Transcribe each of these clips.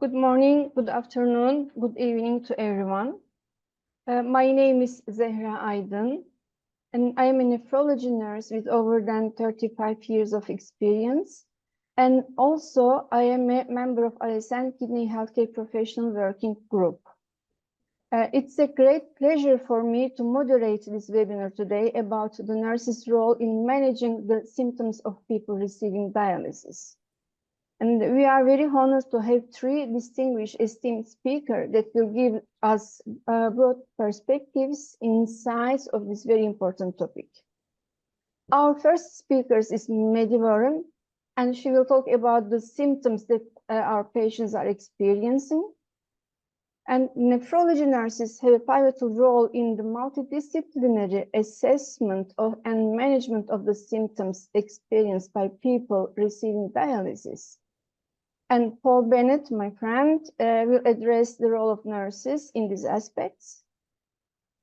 Good morning, good afternoon, good evening to everyone. My name is Zehra Aydin, and I am a nephrology nurse with over than 35 years of experience. And also, I am a member of ISN Kidney Healthcare Professional Working Group. It's a great pleasure for me to moderate this webinar today about the nurse's role in managing the symptoms of people receiving dialysis. And we are very honored to have three distinguished esteemed speakers that will give us broad perspectives, insights of this very important topic. Our first speaker is Madeleine Warren, and she will talk about the symptoms that our patients are experiencing. And nephrology nurses have a pivotal role in the multidisciplinary assessment of and management of the symptoms experienced by people receiving dialysis. And Paul Bennett, my friend, will address the role of nurses in these aspects.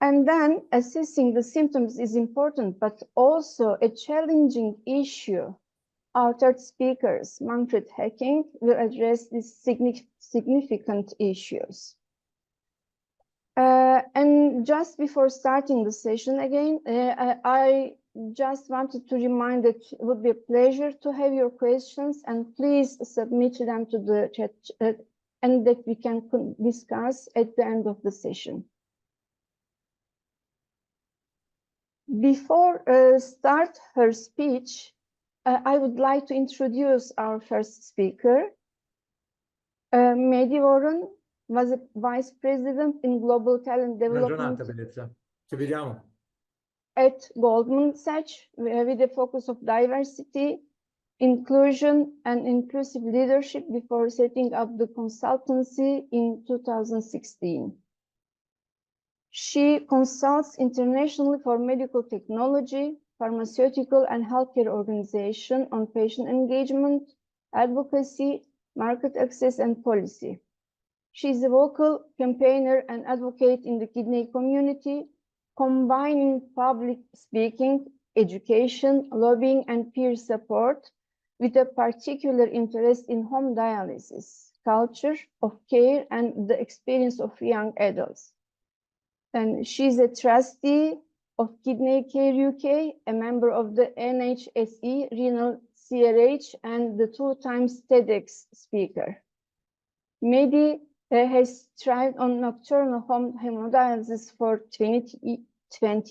And then assessing the symptoms is important, but also a challenging issue. Our third speaker, Manfred Hecking, will address these significant issues. And just before starting the session again, I just wanted to remind that it would be a pleasure to have your questions, and please submit them to the chat and that we can discuss at the end of the session. Before start her speech, I would like to introduce our first speaker. Madeleine Warren was a vice president in global talent development. Ci vediamo. At Goldman Sachs, with a focus of diversity, inclusion, and inclusive leadership before setting up the consultancy in 2016. She consults internationally for medical technology, pharmaceutical, and healthcare organizations on patient engagement, advocacy, market access, and policy. She is a vocal campaigner and advocate in the kidney community, combining public speaking, education, lobbying, and peer support with a particular interest in home dialysis, culture of care, and the experience of young adults. And she's a trustee of Kidney Care UK, a member of the NHSE Renal CRH, and the 2 times TEDx speaker. Mehdi has thrived on nocturnal home hemodialysis for 20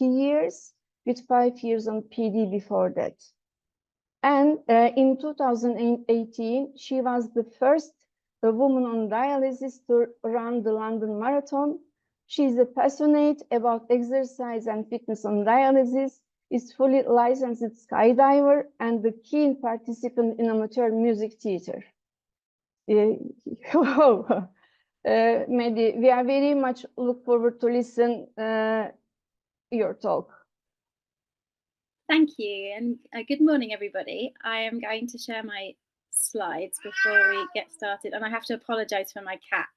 years, with 5 years on PD before that. And in 2018, she was the first woman on dialysis to run the London Marathon. She is passionate about exercise and fitness on dialysis, is fully licensed skydiver, and a keen participant in amateur music theater. Mehdi, we are very much look forward to listen your talk. Thank you, and good morning, everybody. I am going to share my slides before we get started, and I have to apologize for my cat,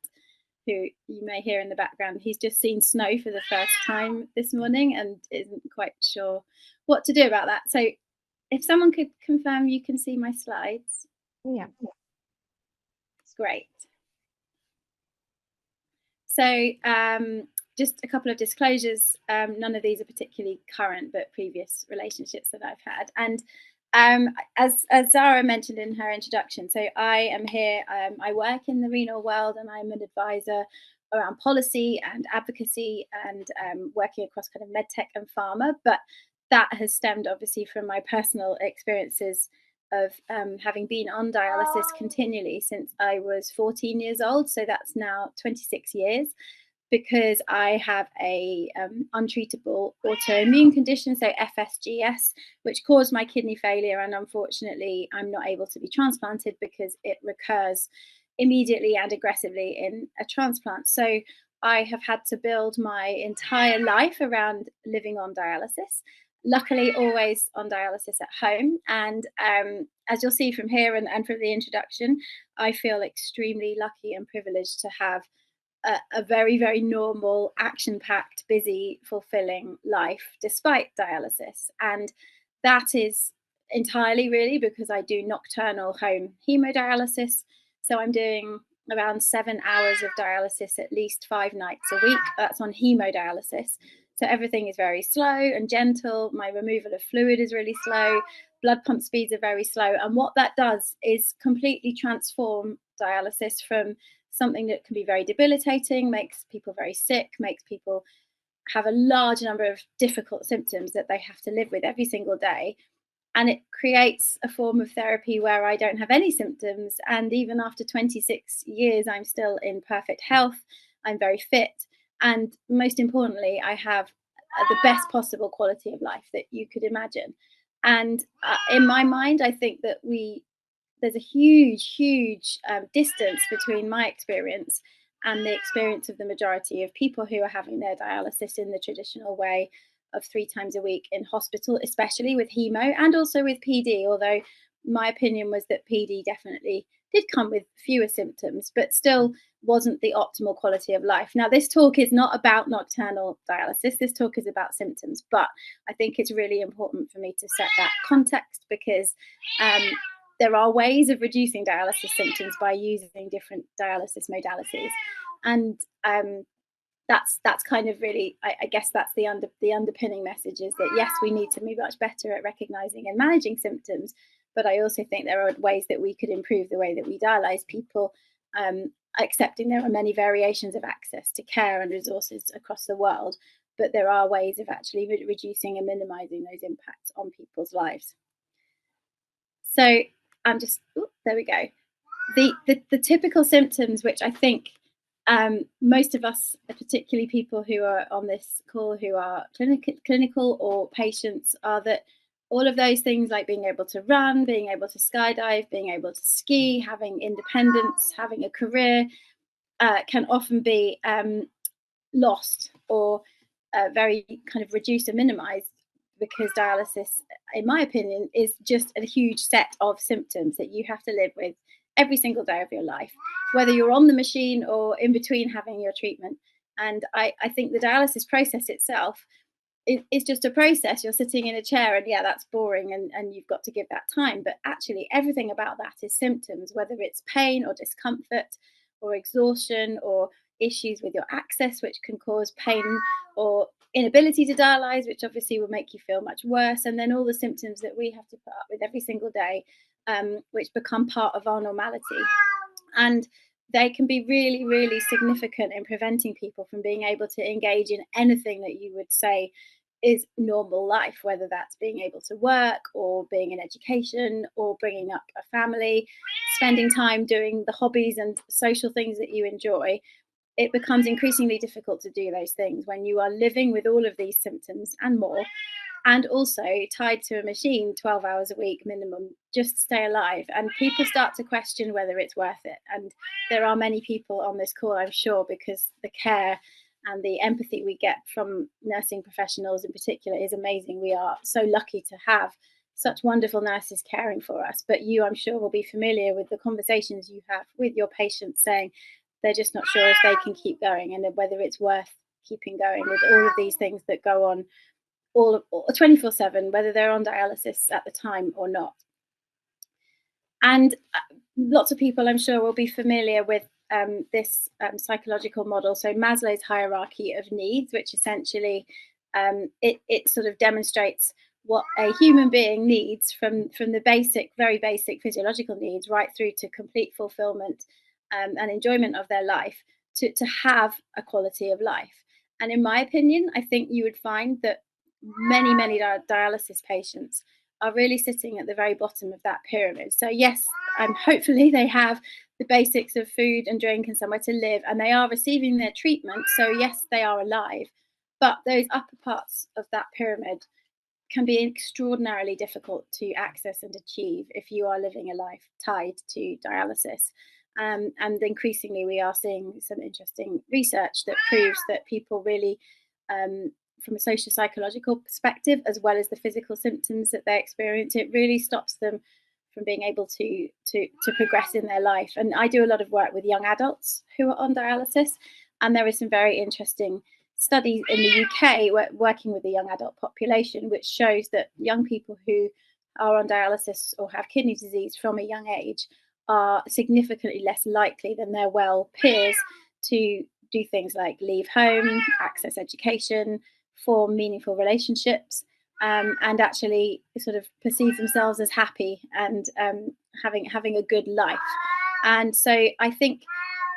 who you may hear in the background. He's just seen snow for the first time this morning and isn't quite sure what to do about that. So if someone could confirm you can see my slides. Yeah. It's great. So just a couple of disclosures. None of these are particularly current, but previous relationships that I've had. And as Zara mentioned in her introduction, so I am here, I work in the renal world, and I'm an advisor around policy and advocacy, and working across kind of medtech and pharma. But that has stemmed obviously from my personal experiences of having been on dialysis continually since I was 14 years old. So that's now 26 years, because I have a untreatable autoimmune condition, so FSGS, which caused my kidney failure. And unfortunately, I'm not able to be transplanted because it recurs immediately and aggressively in a transplant. So I have had to build my entire life around living on dialysis. Luckily, always on dialysis at home. And as you'll see from here and from the introduction, I feel extremely lucky and privileged to have a very, very normal, action-packed, busy, fulfilling life despite dialysis. And that is entirely really because I do nocturnal home hemodialysis. So I'm doing around 7 hours of dialysis at least 5 nights a week. That's on hemodialysis. So everything is very slow and gentle. My removal of fluid is really slow. Blood pump speeds are very slow. And what that does is completely transform dialysis from something that can be very debilitating, makes people very sick, makes people have a large number of difficult symptoms that they have to live with every single day. And it creates a form of therapy where I don't have any symptoms. And even after 26 years, I'm still in perfect health. I'm very fit. And most importantly, I have the best possible quality of life that you could imagine. And in my mind, I think that there's a huge distance between my experience and the experience of the majority of people who are having their dialysis in the traditional way of 3 times a week in hospital, especially with hemo and also with PD, although my opinion was that PD definitely did come with fewer symptoms, but still wasn't the optimal quality of life. Now, this talk is not about nocturnal dialysis. This talk is about symptoms, but I think it's really important for me to set that context because there are ways of reducing dialysis symptoms by using different dialysis modalities. And that's kind of really, I guess that's the underpinning message is that yes, we need to be much better at recognizing and managing symptoms, but I also think there are ways that we could improve the way that we dialyze people, accepting there are many variations of access to care and resources across the world, but there are ways of actually reducing and minimizing those impacts on people's lives. So I'm just, there we go. The typical symptoms, which I think most of us, particularly people who are on this call who are clinical or patients, are that all of those things like being able to run, being able to skydive, being able to ski, having independence, having a career can often be lost or very kind of reduced and minimized because dialysis, in my opinion, is just a huge set of symptoms that you have to live with every single day of your life, whether you're on the machine or in between having your treatment. And I think the dialysis process itself is just a process. You're sitting in a chair and yeah, that's boring and you've got to give that time. But actually everything about that is symptoms, whether it's pain or discomfort or exhaustion or issues with your access, which can cause pain, or inability to dialyze, which obviously will make you feel much worse. And then all the symptoms that we have to put up with every single day, which become part of our normality. And they can be really, really significant in preventing people from being able to engage in anything that you would say is normal life, whether that's being able to work or being in education or bringing up a family, spending time doing the hobbies and social things that you enjoy. It becomes increasingly difficult to do those things when you are living with all of these symptoms and more, and also tied to a machine 12 hours a week minimum just to stay alive. And people start to question whether it's worth it. And there are many people on this call, I'm sure, because the care and the empathy we get from nursing professionals in particular is amazing. We are so lucky to have such wonderful nurses caring for us. But you, I'm sure, will be familiar with the conversations you have with your patients saying they're just not sure if they can keep going and whether it's worth keeping going with all of these things that go on all 24/7, whether they're on dialysis at the time or not. And lots of people, I'm sure, will be familiar with this psychological model. So Maslow's hierarchy of needs, which essentially it sort of demonstrates what a human being needs from the basic, very basic physiological needs right through to complete fulfillment and enjoyment of their life to have a quality of life. And in my opinion, I think you would find that many dialysis patients are really sitting at the very bottom of that pyramid. So yes, hopefully they have the basics of food and drink and somewhere to live, and they are receiving their treatment. So yes, they are alive, but those upper parts of that pyramid can be extraordinarily difficult to access and achieve if you are living a life tied to dialysis. And increasingly, we are seeing some interesting research that proves that people really, from a social psychological perspective, as well as the physical symptoms that they experience, it really stops them from being able to progress in their life. And I do a lot of work with young adults who are on dialysis, and there is some very interesting studies in the UK working with the young adult population, which shows that young people who are on dialysis or have kidney disease from a young age are significantly less likely than their well peers to do things like leave home, access education, form meaningful relationships, and actually sort of perceive themselves as happy and having a good life. And so I think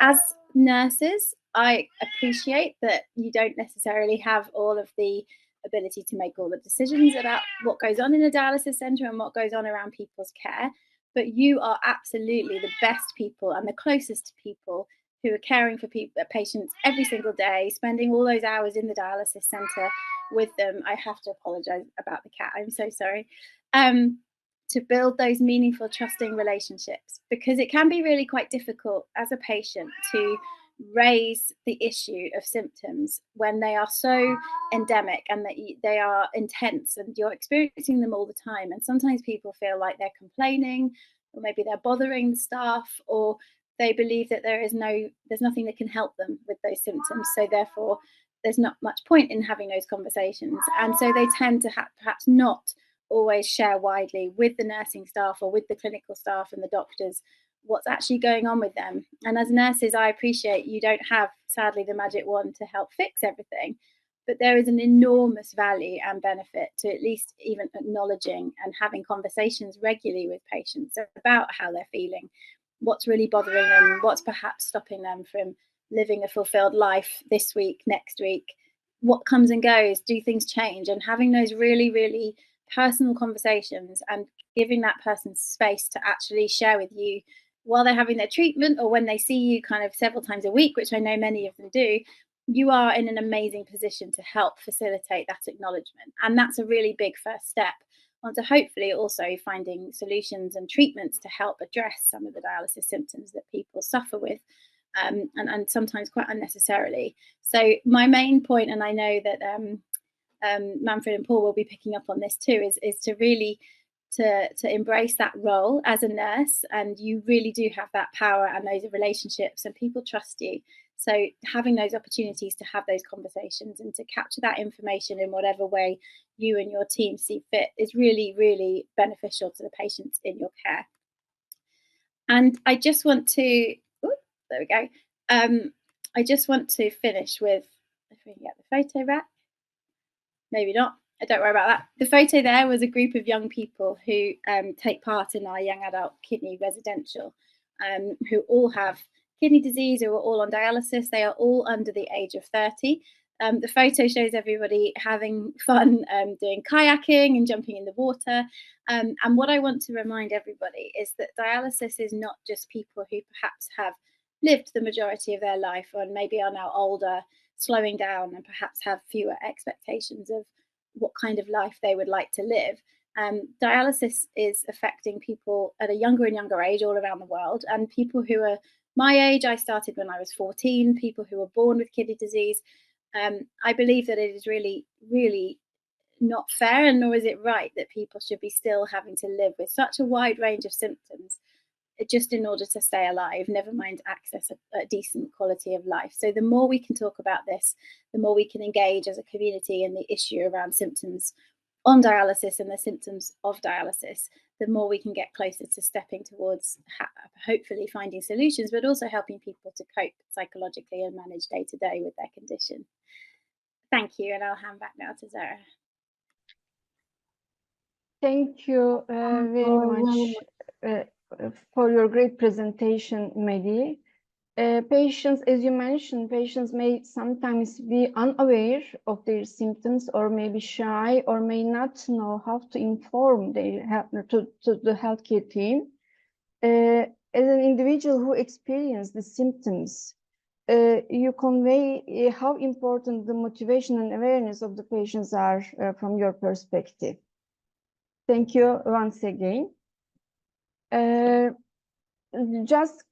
as nurses, I appreciate that you don't necessarily have all of the ability to make all the decisions about what goes on in a dialysis centre and what goes on around people's care, but you are absolutely the best people and the closest to people who are caring for patients every single day, spending all those hours in the dialysis centre with them. I have to apologise about the cat, I'm so sorry. To build those meaningful, trusting relationships, because it can be really quite difficult as a patient to raise the issue of symptoms when they are so endemic and that they are intense and you're experiencing them all the time. And sometimes people feel like they're complaining, or maybe they're bothering the staff, or they believe that there's nothing that can help them with those symptoms. So therefore, there's not much point in having those conversations. And so they tend to perhaps not always share widely with the nursing staff or with the clinical staff and the doctors what's actually going on with them. And as nurses, I appreciate you don't have, sadly, the magic wand to help fix everything, but there is an enormous value and benefit to at least even acknowledging and having conversations regularly with patients about how they're feeling, what's really bothering them, what's perhaps stopping them from living a fulfilled life this week, next week, what comes and goes, do things change, and having those really, really personal conversations and giving that person space to actually share with you while they're having their treatment or when they see you kind of several times a week, which I know many of them do. You are in an amazing position to help facilitate that acknowledgement. And that's a really big first step onto hopefully also finding solutions and treatments to help address some of the dialysis symptoms that people suffer with, and sometimes quite unnecessarily. So my main point, and I know that Manfred and Paul will be picking up on this too, is to really to embrace that role as a nurse, and you really do have that power and those relationships, and people trust you. So having those opportunities to have those conversations and to capture that information in whatever way you and your team see fit is really, really beneficial to the patients in your care. And I just want to, there we go. I just want to finish with, if we can get the photo back. Maybe not. Don't worry about that. The photo there was a group of young people who take part in our young adult kidney residential, who all have kidney disease, who are all on dialysis. They are all under the age of 30. The photo shows everybody having fun, doing kayaking and jumping in the water. And what I want to remind everybody is that dialysis is not just people who perhaps have lived the majority of their life and maybe are now older, slowing down, and perhaps have fewer expectations of what kind of life they would like to live. Dialysis is affecting people at a younger and younger age all around the world, and people who are my age. I started when I was 14, people who were born with kidney disease. I believe that it is really, really not fair, and nor is it right that people should be still having to live with such a wide range of symptoms just in order to stay alive, never mind access a decent quality of life. So the more we can talk about this, the more we can engage as a community in the issue around symptoms on dialysis and the symptoms of dialysis, the more we can get closer to stepping towards hopefully finding solutions, but also helping people to cope psychologically and manage day to day with their condition. Thank you, and I'll hand back now to Zehra. Thank you very much for your great presentation, Mehdi. Patients, as you mentioned, patients may sometimes be unaware of their symptoms, or may be shy, or may not know how to inform their to the healthcare team. As an individual who experienced the symptoms, you convey how important the motivation and awareness of the patients are from your perspective. Thank you once again. Just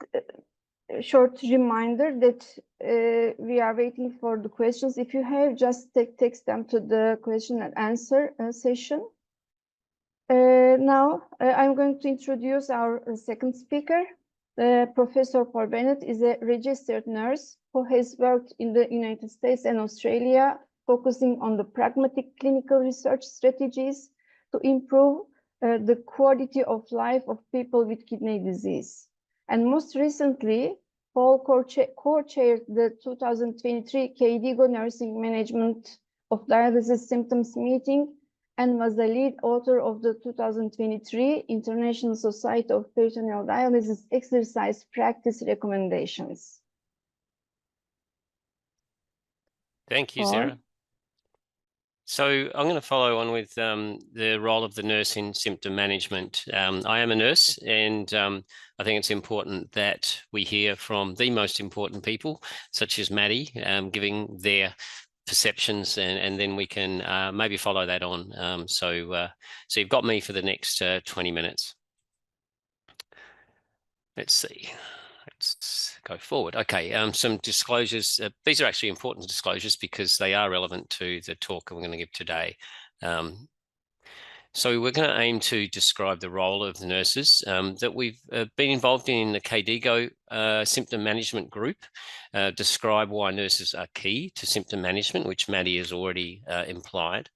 a short reminder that we are waiting for the questions. If you have, just text them to the question and answer session. Now, I'm going to introduce our second speaker. Professor Paul Bennett is a registered nurse who has worked in the United States and Australia, focusing on the pragmatic clinical research strategies to improve the quality of life of people with kidney disease. And most recently, Paul co-chaired the 2023 KDIGO Nursing Management of Dialysis Symptoms meeting and was the lead author of the 2023 International Society of Peritoneal Dialysis Exercise Practice Recommendations. Thank you, Paul? Zehra. So I'm going to follow on with the role of the nurse in symptom management. I am a nurse, and I think it's important that we hear from the most important people, such as Maddie, giving their perceptions, and then we can maybe follow that on. So you've got me for the next 20 minutes. Let's see. Let's go forward. Okay, some disclosures. These are actually important disclosures because they are relevant to the talk we're going to give today. So we're going to aim to describe the role of the nurses that we've been involved in the KDIGO symptom management group, describe why nurses are key to symptom management, which Maddie has already implied.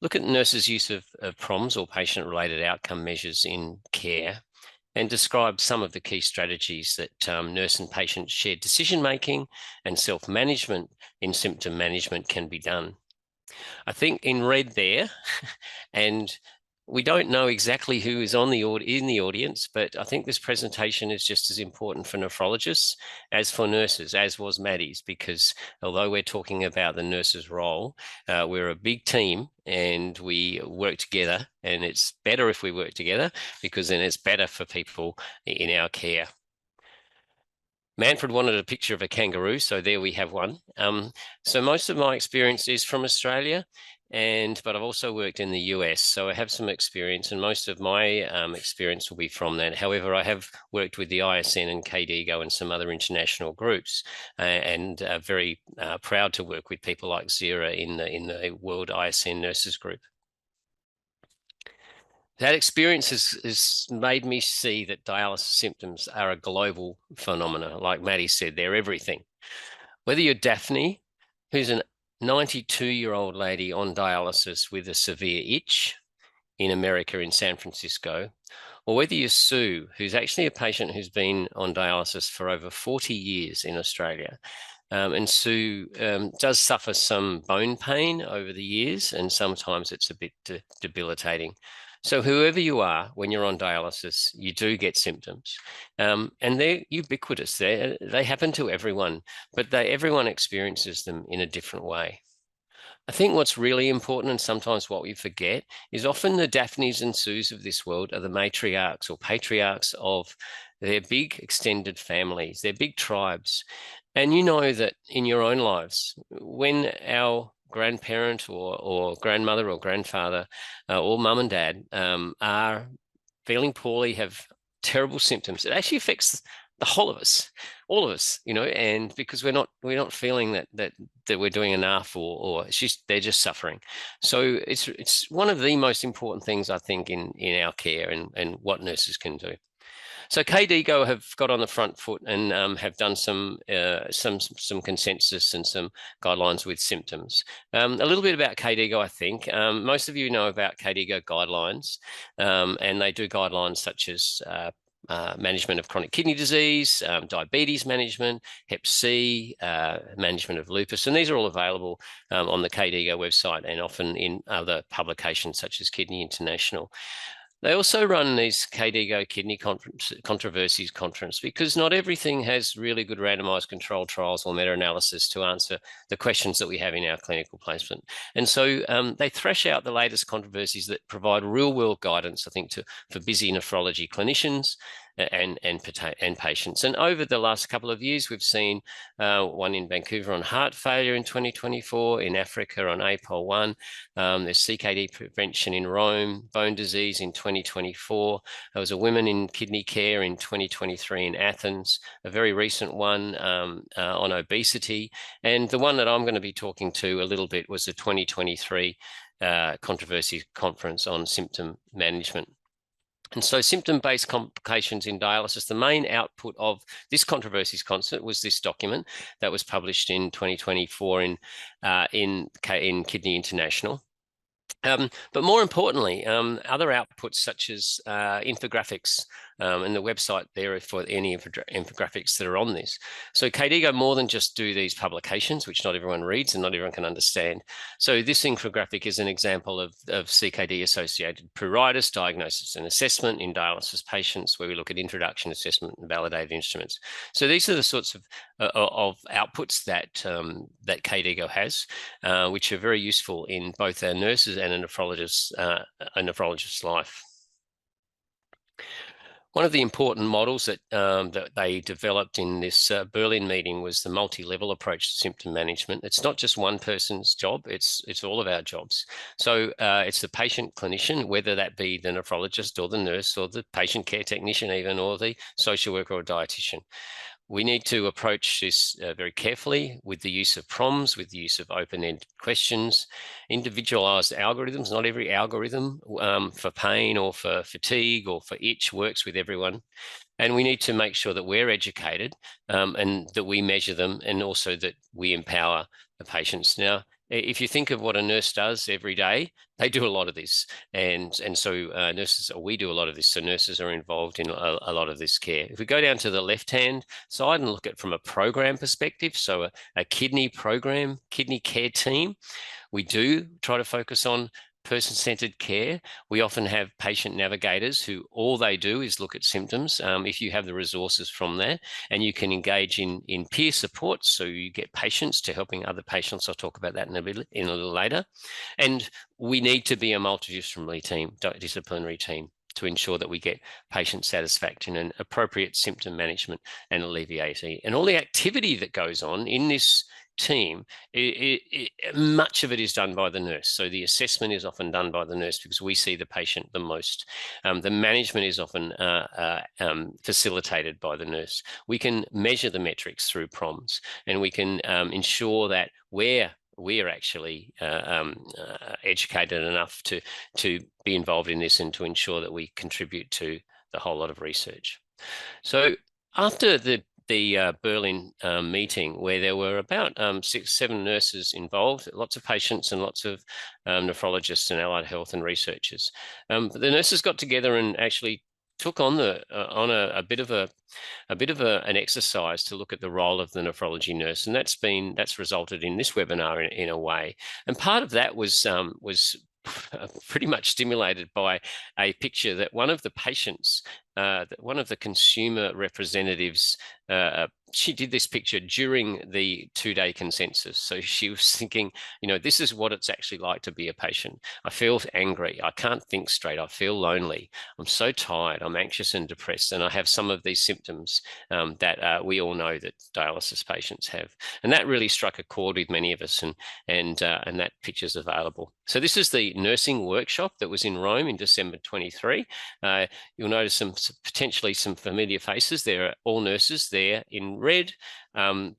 Look at nurses' use of PROMs or patient-related outcome measures in care, and describe some of the key strategies that nurse and patient shared decision-making and self-management in symptom management can be done. I think in red there, and we don't know exactly who is in the audience, but I think this presentation is just as important for nephrologists as for nurses, as was Maddie's, because although we're talking about the nurse's role, we're a big team and we work together, and it's better if we work together because then it's better for people in our care. Manfred wanted a picture of a kangaroo, so there we have one. So most of my experience is from Australia, but I've also worked in the US, so I have some experience, and most of my experience will be from that. However, I have worked with the ISN-KDIGO and some other international groups, and very proud to work with people like Zehra in the World ISN Nurses Group. That experience has made me see that dialysis symptoms are a global phenomenon. Like Maddie said, they're everything. Whether you're Daphne, who's a 92-year-old lady on dialysis with a severe itch in America, in San Francisco, or whether you're Sue, who's actually a patient who's been on dialysis for over 40 years in Australia. And Sue does suffer some bone pain over the years, and sometimes it's a bit debilitating. So whoever you are, when you're on dialysis, you do get symptoms, and they're ubiquitous. They happen to everyone, but everyone experiences them in a different way. I think what's really important, and sometimes what we forget, is often the Daphnes and Sues of this world are the matriarchs or patriarchs of their big extended families, their big tribes. And you know that in your own lives, when our grandparent or grandmother or grandfather or mum and dad are feeling poorly, have terrible symptoms, it actually affects the whole of us, all of us, you know, and because we're not feeling that we're doing enough, or they're just suffering. So it's one of the most important things, I think, in our care and what nurses can do. So KDIGO have got on the front foot and have done some consensus and some guidelines with symptoms. A little bit about KDIGO, I think. Most of you know about KDIGO guidelines, and they do guidelines such as management of chronic kidney disease, diabetes management, Hep C, management of lupus, and these are all available on the KDIGO website and often in other publications such as Kidney International. They also run these KDIGO Kidney Controversies Conference because not everything has really good randomized controlled trials or meta-analysis to answer the questions that we have in our clinical placement. And so they thresh out the latest controversies that provide real-world guidance, I think, for busy nephrology clinicians and patients. And over the last couple of years, we've seen one in Vancouver on heart failure in 2024, in Africa on APOL1, there's CKD prevention in Rome, bone disease in 2024. There was a women in kidney care in 2023 in Athens, a very recent one on obesity. And the one that I'm going to be talking to a little bit was the 2023 Controversy Conference on Symptom Management. And so symptom-based complications in dialysis, the main output of this controversies concert was this document that was published in 2024 in Kidney International. But more importantly, other outputs such as infographics and the website there for any infographics that are on this. So KDIGO more than just do these publications, which not everyone reads and not everyone can understand. So this infographic is an example of CKD-associated pruritus diagnosis and assessment in dialysis patients, where we look at introduction, assessment, and validated instruments. So these are the sorts of outputs that that KDIGO has, which are very useful in both our nurses and a nephrologist's life. One of the important models that that they developed in this Berlin meeting was the multi-level approach to symptom management. It's not just one person's job; it's all of our jobs. So it's the patient clinician, whether that be the nephrologist or the nurse or the patient care technician, even, or the social worker or dietitian. We need to approach this very carefully with the use of prompts, with the use of open-ended questions, individualized algorithms. Not every algorithm for pain or for fatigue or for itch works with everyone. And we need to make sure that we're educated and that we measure them, and also that we empower the patients. Now, if you think of what a nurse does every day, they do a lot of this. And so nurses, or we do a lot of this. So nurses are involved in a lot of this care. If we go down to the left-hand side and look at it from a program perspective, so a kidney program, kidney care team, we do try to focus on person-centered care. We often have patient navigators who all they do is look at symptoms. If you have the resources from that, and you can engage in peer support, so you get patients to helping other patients. I'll talk about that in a little later. And we need to be a multidisciplinary team to ensure that we get patient satisfaction and appropriate symptom management and alleviation. And all the activity that goes on in this team, much of it is done by the nurse. So the assessment is often done by the nurse because we see the patient the most. The management is often facilitated by the nurse. We can measure the metrics through prompts, and we can ensure that we're actually educated enough to be involved in this and to ensure that we contribute to the whole lot of research. So after the Berlin meeting, where there were about 6-7 nurses involved, lots of patients and lots of nephrologists and allied health and researchers, the nurses got together and actually took on a bit of an exercise to look at the role of the nephrology nurse, and that's resulted in this webinar in a way. And part of that was pretty much stimulated by a picture that one of the patients, one of the consumer representatives, she did this picture during the 2-day consensus. So she was thinking, this is what it's actually like to be a patient. I feel angry. I can't think straight. I feel lonely. I'm so tired. I'm anxious and depressed. And I have some of these symptoms that we all know that dialysis patients have. And that really struck a chord with many of us. And that picture's available. So this is the nursing workshop that was in Rome in December 23. You'll notice potentially some familiar faces. There are all nurses there in red.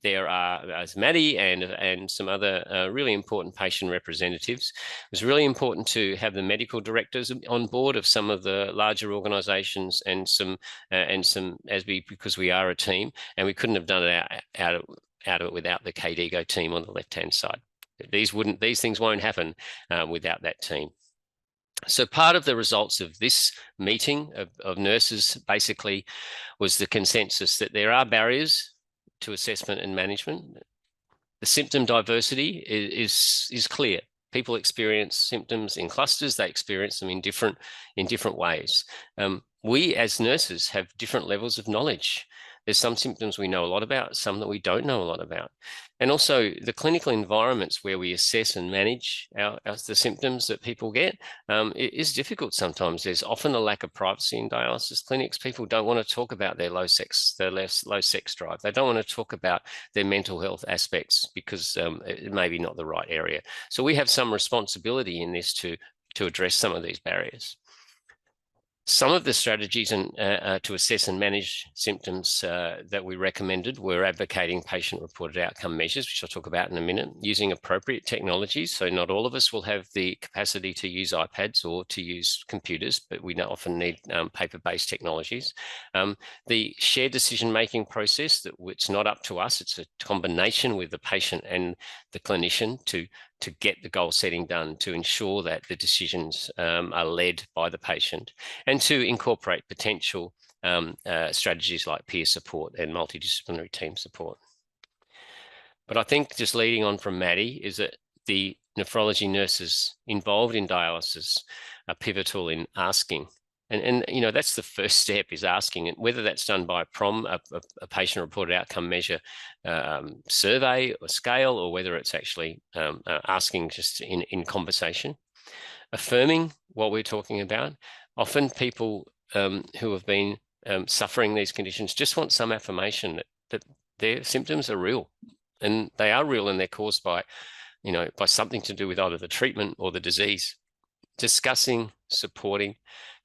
There are Maddie and some other really important patient representatives. It was really important to have the medical directors on board of some of the larger organisations and some because we are a team, and we couldn't have done it out of it without the KDIGO team on the left-hand side. These things won't happen without that team. So part of the results of this meeting of nurses basically was the consensus that there are barriers to assessment and management. The symptom diversity is clear. People experience symptoms in clusters. They experience them in different ways. We as nurses have different levels of knowledge. There's some symptoms we know a lot about, some that we don't know a lot about. And also the clinical environments where we assess and manage the symptoms that people get, it is difficult sometimes. There's often a lack of privacy in dialysis clinics. People don't want to talk about their low sex drive. They don't want to talk about their mental health aspects because it may be not the right area. So we have some responsibility in this to address some of these barriers. Some of the strategies to assess and manage symptoms that we recommended were advocating patient-reported outcome measures, which I'll talk about in a minute, using appropriate technologies. So not all of us will have the capacity to use iPads or to use computers, but we often need paper-based technologies. The shared decision-making process, it's not up to us. It's a combination with the patient and the clinician to get the goal setting done, to ensure that the decisions are led by the patient, and to incorporate potential strategies like peer support and multidisciplinary team support. But I think just leading on from Maddie is that the nephrology nurses involved in dialysis are pivotal in asking. And you know, that's the first step, is asking, and whether that's done by a patient-reported outcome measure survey or scale, or whether it's actually asking just in conversation, affirming what we're talking about. Often people who have been suffering these conditions just want some affirmation that their symptoms are real, and they are real, and they're caused by, you know, by something to do with either the treatment or the disease. Discussing, supporting,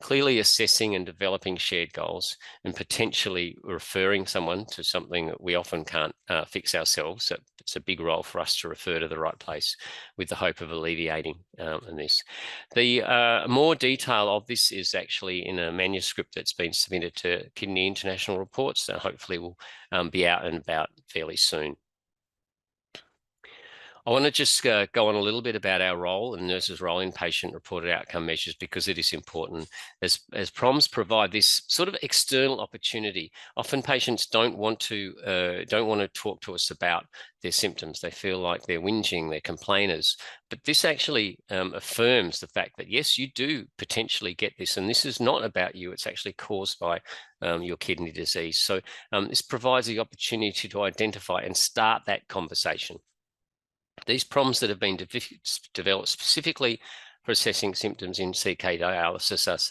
clearly assessing and developing shared goals, and potentially referring someone to something that we often can't fix ourselves. So it's a big role for us to refer to the right place, with the hope of alleviating this. The more detail of this is actually in a manuscript that's been submitted to Kidney International Reports, so hopefully will be out and about fairly soon. I want to just go on a little bit about our role and nurses' role in patient-reported outcome measures, because it is important. As PROMs provide this sort of external opportunity. Often patients don't want to talk to us about their symptoms. They feel like they're whinging, they're complainers. But this actually affirms the fact that yes, you do potentially get this, and this is not about you. It's actually caused by your kidney disease. So this provides the opportunity to identify and start that conversation. These PROMs that have been developed specifically for assessing symptoms in CK dialysis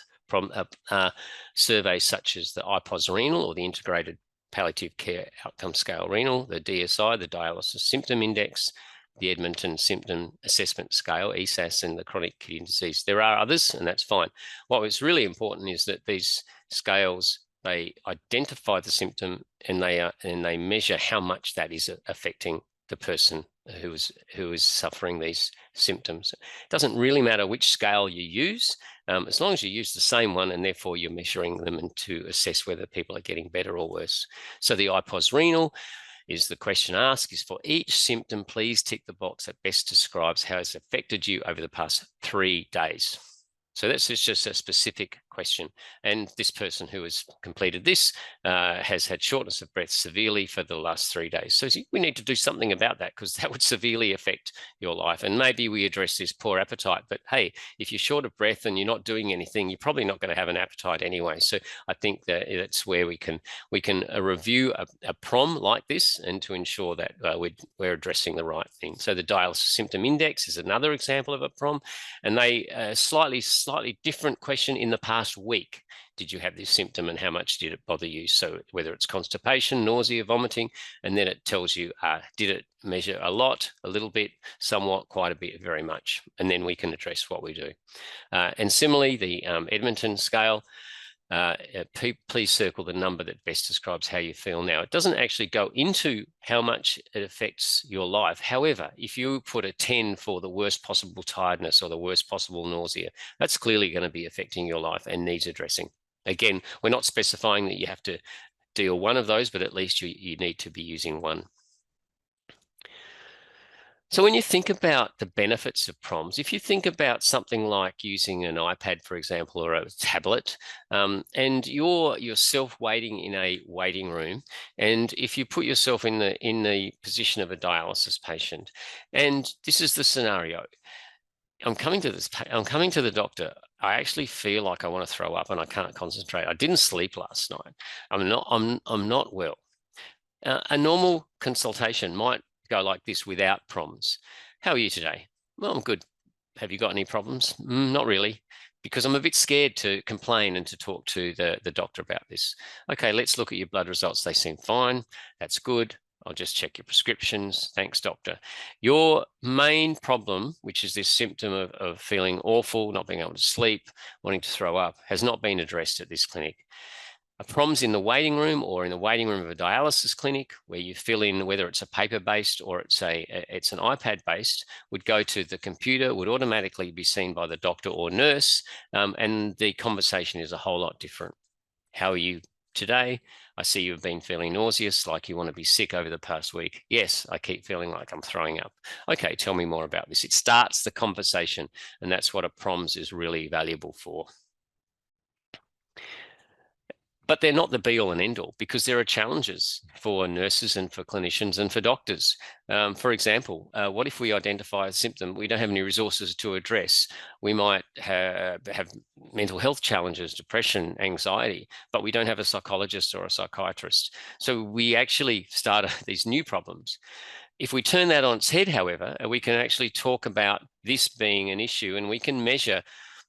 are surveys such as the IPOS renal, or the Integrated Palliative Care Outcome Scale renal, the DSI, the Dialysis Symptom Index, the Edmonton Symptom Assessment Scale, ESAS, and the Chronic Kidney Disease. There are others, and that's fine. What is really important is that these scales, they identify the symptom, and they measure how much that is affecting the person who is suffering these symptoms. It doesn't really matter which scale you use, as long as you use the same one, and therefore you're measuring them and to assess whether people are getting better or worse. So the IPOS renal is the question asked is, for each symptom, please tick the box that best describes how it's affected you over the past 3 days. So that's just a specific question. And this person who has completed this has had shortness of breath severely for the last 3 days. So we need to do something about that, because that would severely affect your life. And maybe we address this poor appetite, but hey, if you're short of breath and you're not doing anything, you're probably not going to have an appetite anyway. So I think that that's where we can review a PROM like this, and to ensure that we're addressing the right thing. So the Dialysis Symptom Index is another example of a PROM, and they slightly different question in the past week. Did you have this symptom, and how much did it bother you? So whether it's constipation, nausea, vomiting, and then it tells you, did it measure a lot, a little bit, somewhat, quite a bit, very much, and then we can address what we do. And similarly, the Edmonton scale, please circle the number that best describes how you feel. Now, it doesn't actually go into how much it affects your life. However, if you put a 10 for the worst possible tiredness or the worst possible nausea, that's clearly going to be affecting your life and needs addressing. Again, we're not specifying that you have to deal one of those, but at least you need to be using one. So when you think about the benefits of PROMs, if you think about something like using an iPad, for example, or a tablet, and you're yourself waiting in a waiting room, and if you put yourself in the position of a dialysis patient, and this is the scenario, I'm coming to the doctor. I actually feel like I want to throw up and I can't concentrate. I didn't sleep last night. I'm not well. A normal consultation might go like this without PROMs. How are you today? Well, I'm good. Have you got any problems? Not really, because I'm a bit scared to complain and to talk to the doctor about this. Okay, let's look at your blood results. They seem fine. That's good. I'll just check your prescriptions. Thanks, doctor. Your main problem, which is this symptom of feeling awful, not being able to sleep, wanting to throw up, has not been addressed at this clinic. A PROMs in the waiting room, or in the waiting room of a dialysis clinic, where you fill in whether it's a paper-based or it's an iPad-based, would go to the computer, would automatically be seen by the doctor or nurse, and the conversation is a whole lot different. How are you today? I see you've been feeling nauseous, like you want to be sick over the past week. Yes, I keep feeling like I'm throwing up. Okay, tell me more about this. It starts the conversation, and that's what a PROMs is really valuable for. But they're not the be all and end all, because there are challenges for nurses and for clinicians and for doctors. For example, what if we identify a symptom we don't have any resources to address? We might have mental health challenges, depression, anxiety, but we don't have a psychologist or a psychiatrist. So we actually start these new problems. If we turn that on its head, however, we can actually talk about this being an issue, and we can measure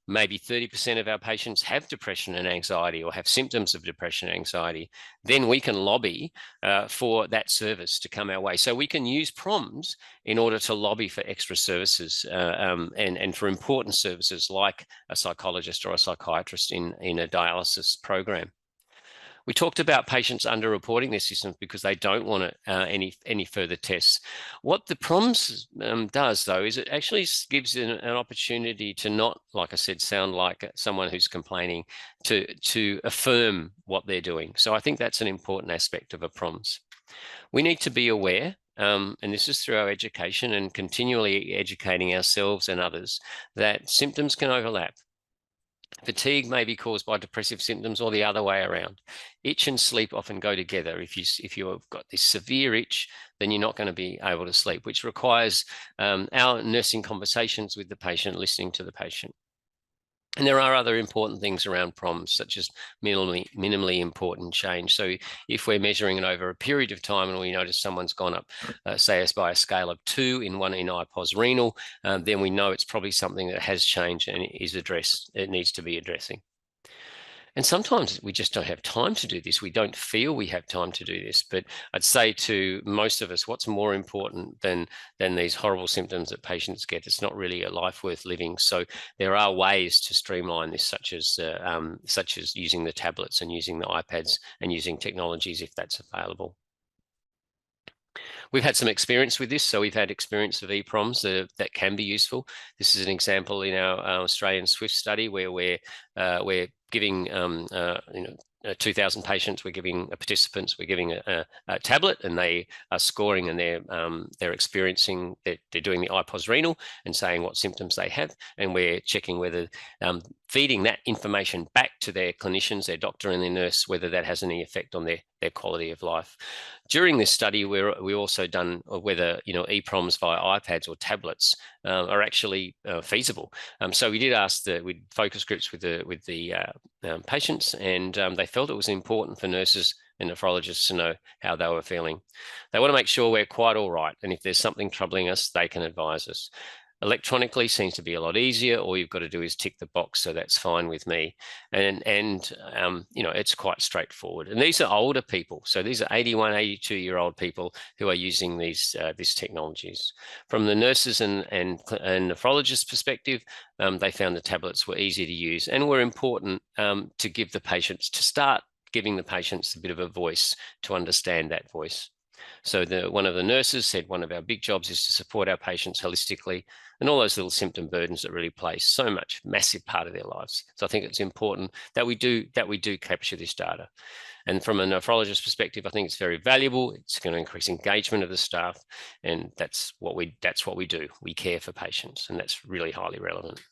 maybe 30% of our patients have depression and anxiety or have symptoms of depression and anxiety. Then we can lobby for that service to come our way. So we can use PROMs in order to lobby for extra services and for important services like a psychologist or a psychiatrist in a dialysis program. We talked about patients underreporting their symptoms because they don't want any further tests. What the PROMS does, though, is it actually gives an opportunity to not, like I said, sound like someone who's complaining, to affirm what they're doing. So I think that's an important aspect of a PROMS. We need to be aware, and this is through our education and continually educating ourselves and others, that symptoms can overlap. Fatigue may be caused by depressive symptoms or the other way around. Itch and sleep often go together. If you've got this severe itch, then you're not going to be able to sleep, which requires our nursing conversations with the patient, listening to the patient. And there are other important things around PROMs, such as minimally important change. So if we're measuring it over a period of time and we notice someone's gone up, say, by a scale of 2 in IPOS renal, then we know it's probably something that has changed and is addressed. It needs to be addressing. And sometimes we just don't have time to do this. We don't feel we have time to do this. But I'd say to most of us, what's more important than these horrible symptoms that patients get? It's not really a life worth living. So there are ways to streamline this, such as using the tablets and using the iPads and using technologies if that's available. We've had some experience with this. So we've had experience of EPROMs that can be useful. This is an example in our Australian SWIFT study where we're giving 2,000 patients, we're giving participants, we're giving a tablet, and they are scoring, and they're experiencing, they're doing the IPOS renal and saying what symptoms they have, and we're checking whether feeding that information back to their clinicians, their doctor and their nurse, whether that has any effect on their quality of life. During this study, we also done whether EPROMs via iPads or tablets are actually feasible. So we did ask we focus groups with the patients, and they felt it was important for nurses and nephrologists to know how they were feeling. They want to make sure we're quite all right, and if there's something troubling us, they can advise us. Electronically seems to be a lot easier. All you've got to do is tick the box, so that's fine with me. And it's quite straightforward. And these are older people, so these are 81, 82-year-old people who are using these technologies. From the nurses and nephrologists' perspective, they found the tablets were easy to use and were important to give the patients, to start giving the patients a bit of a voice, to understand that voice. So one of the nurses said one of our big jobs is to support our patients holistically, and all those little symptom burdens that really play so much, massive part of their lives. So I think it's important that we do capture this data. And from a nephrologist perspective, I think it's very valuable. It's going to increase engagement of the staff, and that's what we do. We care for patients, and that's really highly relevant.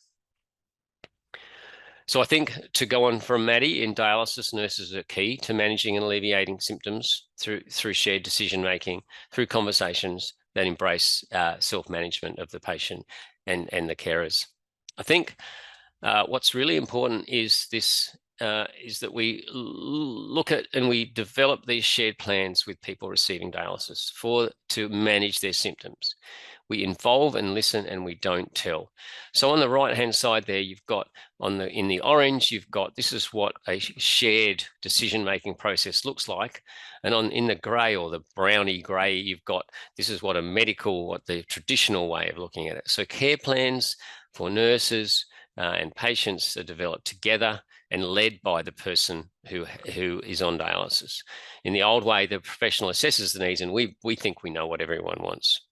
So I think, to go on from Maddie, in dialysis, nurses are key to managing and alleviating symptoms through shared decision-making, through conversations that embrace self-management of the patient and the carers. I think what's really important is that we look at and we develop these shared plans with people receiving dialysis to manage their symptoms. We involve and listen, and we don't tell. So on the right-hand side there, you've got in the orange, you've got, this is what a shared decision-making process looks like. And in the grey, or the browny grey, you've got, this is what the traditional way of looking at it. So care plans for nurses and patients are developed together and led by the person who is on dialysis. In the old way, the professional assesses the needs, and we think we know what everyone wants.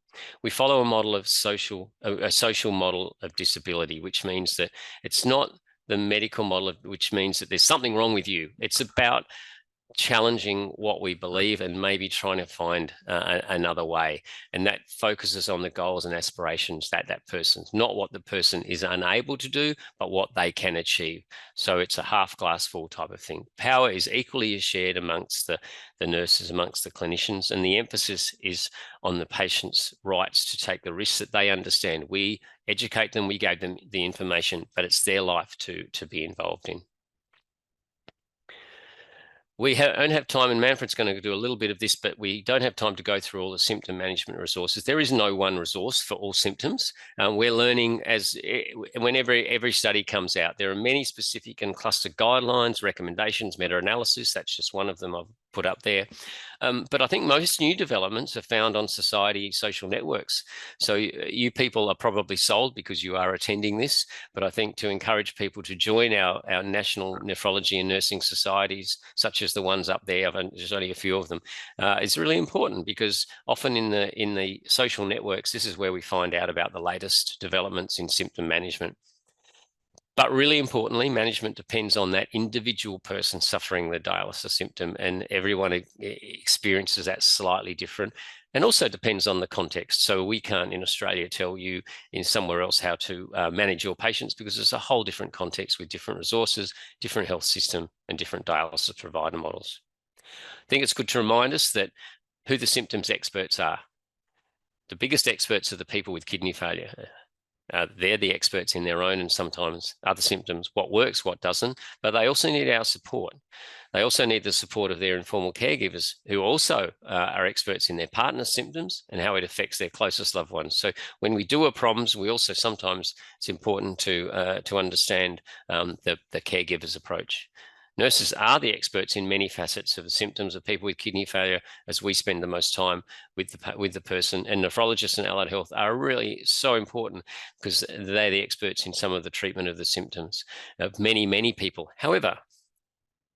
We follow a model of a social model of disability, which means that it's not the medical model, which means that there's something wrong with you. It's about challenging what we believe and maybe trying to find another way. And that focuses on the goals and aspirations that person's, not what the person is unable to do, but what they can achieve. So it's a half glass full type of thing. Power is equally shared amongst the nurses, amongst the clinicians, and the emphasis is on the patient's rights to take the risks that they understand. We educate them, we gave them the information, but it's their life to be involved in. We don't have time, and Manfred's going to do a little bit of this, but we don't have time to go through all the symptom management resources. There is no one resource for all symptoms. We're learning whenever every study comes out. There are many specific and cluster guidelines, recommendations, meta-analysis. That's just one of them I've put up there. But I think most new developments are found on society social networks. So you people are probably sold because you are attending this, but I think to encourage people to join our national nephrology and nursing societies, such as the ones up there, there's only a few of them, is really important, because often in the social networks, this is where we find out about the latest developments in symptom management. But really importantly, management depends on that individual person suffering the dialysis symptom, and everyone experiences that slightly different, and also depends on the context. So we can't in Australia tell you in somewhere else how to manage your patients, because it's a whole different context with different resources, different health system, and different dialysis provider models. I think it's good to remind us that who the symptoms experts are. The biggest experts are the people with kidney failure. They're the experts in their own and sometimes other symptoms, what works, what doesn't, but they also need our support. They also need the support of their informal caregivers, who also are experts in their partner's symptoms and how it affects their closest loved ones. So when we do a PROMS, we also sometimes, it's important to understand the caregiver's approach. Nurses are the experts in many facets of the symptoms of people with kidney failure, as we spend the most time with the person. And nephrologists and allied health are really so important, because they're the experts in some of the treatment of the symptoms of many people. However,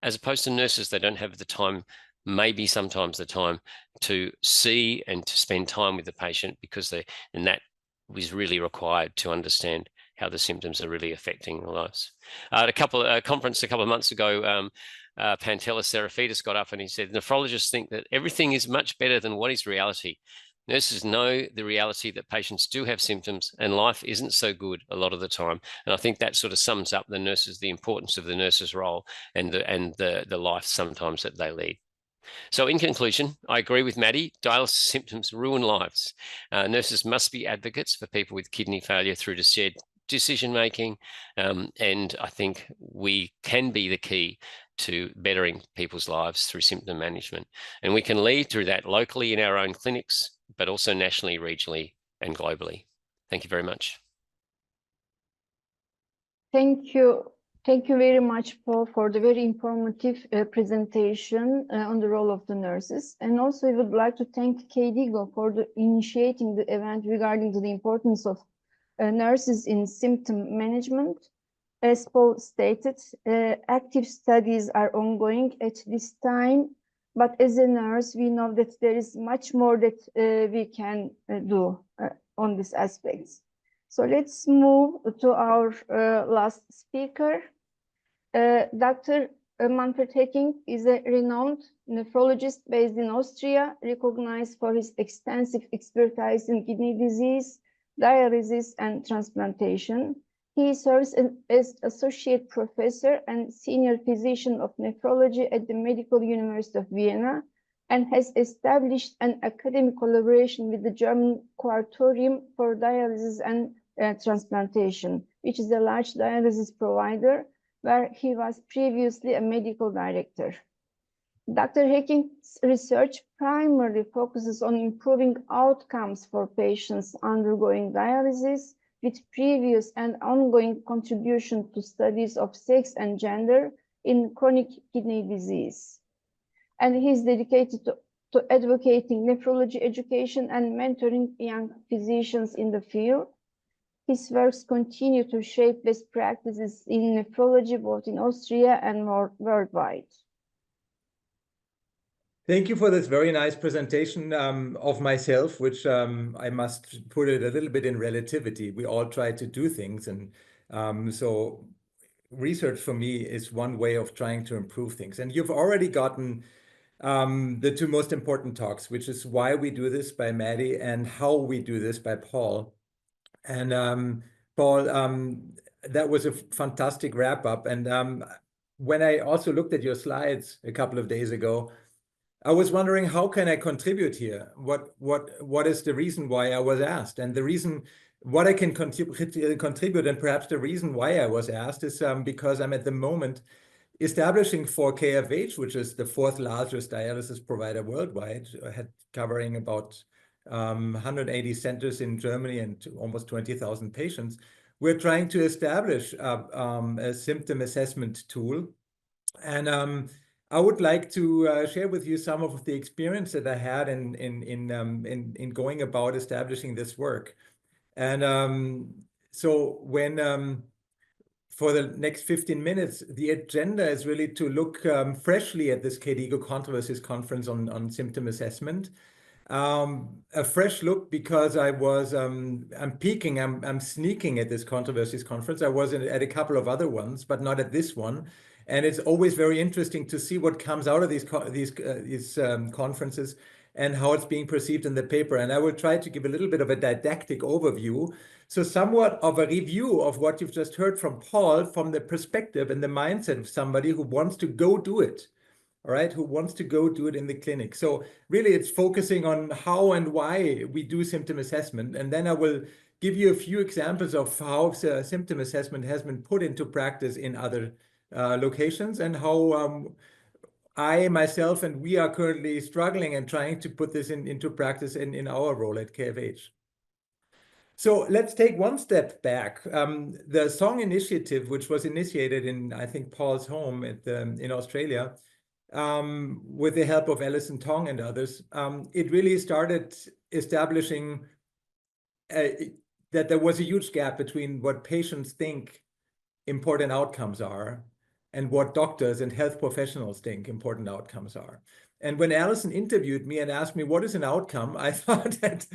as opposed to nurses, they don't have the time, maybe sometimes the time, to see and to spend time with the patient, because and that is really required to understand how the symptoms are really affecting their lives. At a conference a couple of months ago, Pantelis Seraphitis got up and he said, nephrologists think that everything is much better than what is reality. Nurses know the reality that patients do have symptoms and life isn't so good a lot of the time. And I think that sort of sums up the importance of the nurse's role and the life sometimes that they lead. So in conclusion, I agree with Maddie, dialysis symptoms ruin lives. Nurses must be advocates for people with kidney failure through to shared decision-making, and I think we can be the key to bettering people's lives through symptom management. And we can lead through that locally in our own clinics, but also nationally, regionally, and globally. Thank you very much. Thank you. Thank you very much, Paul, for the very informative presentation on the role of the nurses. And also, I would like to thank KDIGO for initiating the event regarding the importance of nurses in symptom management. As Paul stated, active studies are ongoing at this time, but as a nurse, we know that there is much more that we can do on these aspects. So let's move to our last speaker. Dr. Manfred Hecking is a renowned nephrologist based in Austria, recognized for his extensive expertise in kidney disease, dialysis, and transplantation. He serves as associate professor and senior physician of nephrology at the Medical University of Vienna, and has established an academic collaboration with the German Quartorium for Dialysis and Transplantation, which is a large dialysis provider, where he was previously a medical director. Dr. Hecking's research primarily focuses on improving outcomes for patients undergoing dialysis, with previous and ongoing contribution to studies of sex and gender in chronic kidney disease. And he is dedicated to advocating nephrology education and mentoring young physicians in the field. His works continue to shape best practices in nephrology, both in Austria and more worldwide. Thank you for this very nice presentation of myself, which I must put it a little bit in relativity. We all try to do things, and so research for me is one way of trying to improve things. And you've already gotten the two most important talks, which is why we do this by Maddie and how we do this by Paul. And Paul, that was a fantastic wrap up. And when I also looked at your slides a couple of days ago, I was wondering, how can I contribute here? What is the reason why I was asked? And the reason what I can contribute, and perhaps the reason why I was asked, is because I'm at the moment establishing for KFH, which is the 4th largest dialysis provider worldwide, covering about 180 centers in Germany and almost 20,000 patients. We're trying to establish a symptom assessment tool. And I would like to share with you some of the experience that I had in going about establishing this work. And so when for the next 15 minutes, the agenda is really to look freshly at this KDIGO Controversies Conference on symptom assessment. A fresh look because I'm sneaking at this Controversies Conference. I was at a couple of other ones, but not at this one. And it's always very interesting to see what comes out of these conferences and how it's being perceived in the paper. And I will try to give a little bit of a didactic overview. So somewhat of a review of what you've just heard from Paul from the perspective and the mindset of somebody who wants to go do it. All right, who wants to go do it in the clinic. So really it's focusing on how and why we do symptom assessment. And then I will give you a few examples of how symptom assessment has been put into practice in other locations, and how I myself and we are currently struggling and trying to put this into practice in our role at KFH. So let's take one step back. The Song Initiative, which was initiated in, I think, Paul's home in Australia, with the help of Alison Tong and others, it really started establishing that there was a huge gap between what patients think important outcomes are and what doctors and health professionals think important outcomes are. And when Alison interviewed me and asked me, what is an outcome? I thought that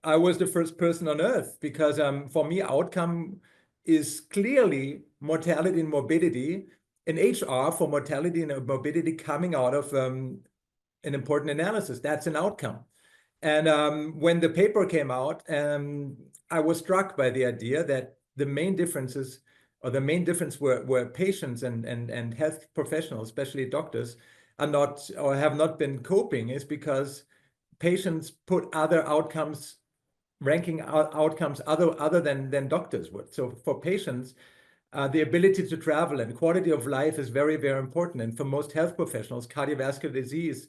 I was the first person on earth, because for me, outcome is clearly mortality and morbidity, an HR for mortality and morbidity coming out of an important analysis. That's an outcome. And when the paper came out, I was struck by the idea that the main difference where patients and health professionals, especially doctors, are not or have not been coping is because patients put other outcomes, ranking outcomes other than doctors would. So for patients, the ability to travel and quality of life is very, very important. And for most health professionals, cardiovascular disease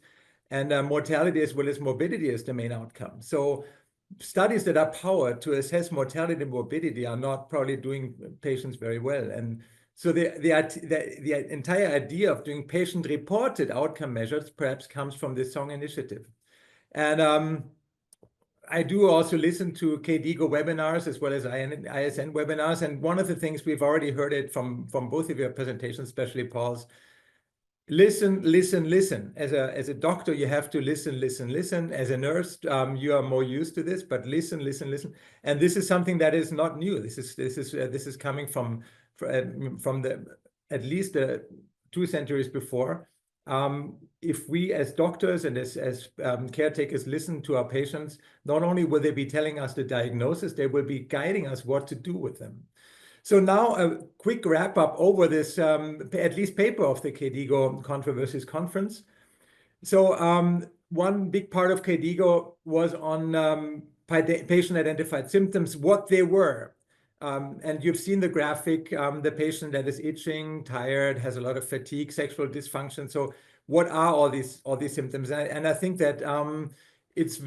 and mortality as well as morbidity is the main outcome. So studies that are powered to assess mortality and morbidity are not probably doing patients very well. And so the entire idea of doing patient-reported outcome measures perhaps comes from this Song Initiative. And I do also listen to KDIGO webinars as well as ISN webinars. And one of the things we've already heard it from both of your presentations, especially Paul's, listen, listen, listen. As a doctor, you have to listen, listen, listen. As a nurse, you are more used to this, but listen, listen, listen. And this is something that is not new. This is coming from the at least 2 centuries before. If we as doctors and as caretakers listen to our patients, not only will they be telling us the diagnosis, they will be guiding us what to do with them. So now a quick wrap up over this at least paper of the KDIGO Controversies Conference. So one big part of KDIGO was on patient-identified symptoms, what they were. And you've seen the graphic, the patient that is itching, tired, has a lot of fatigue, sexual dysfunction. So what are all these symptoms? And I think that it's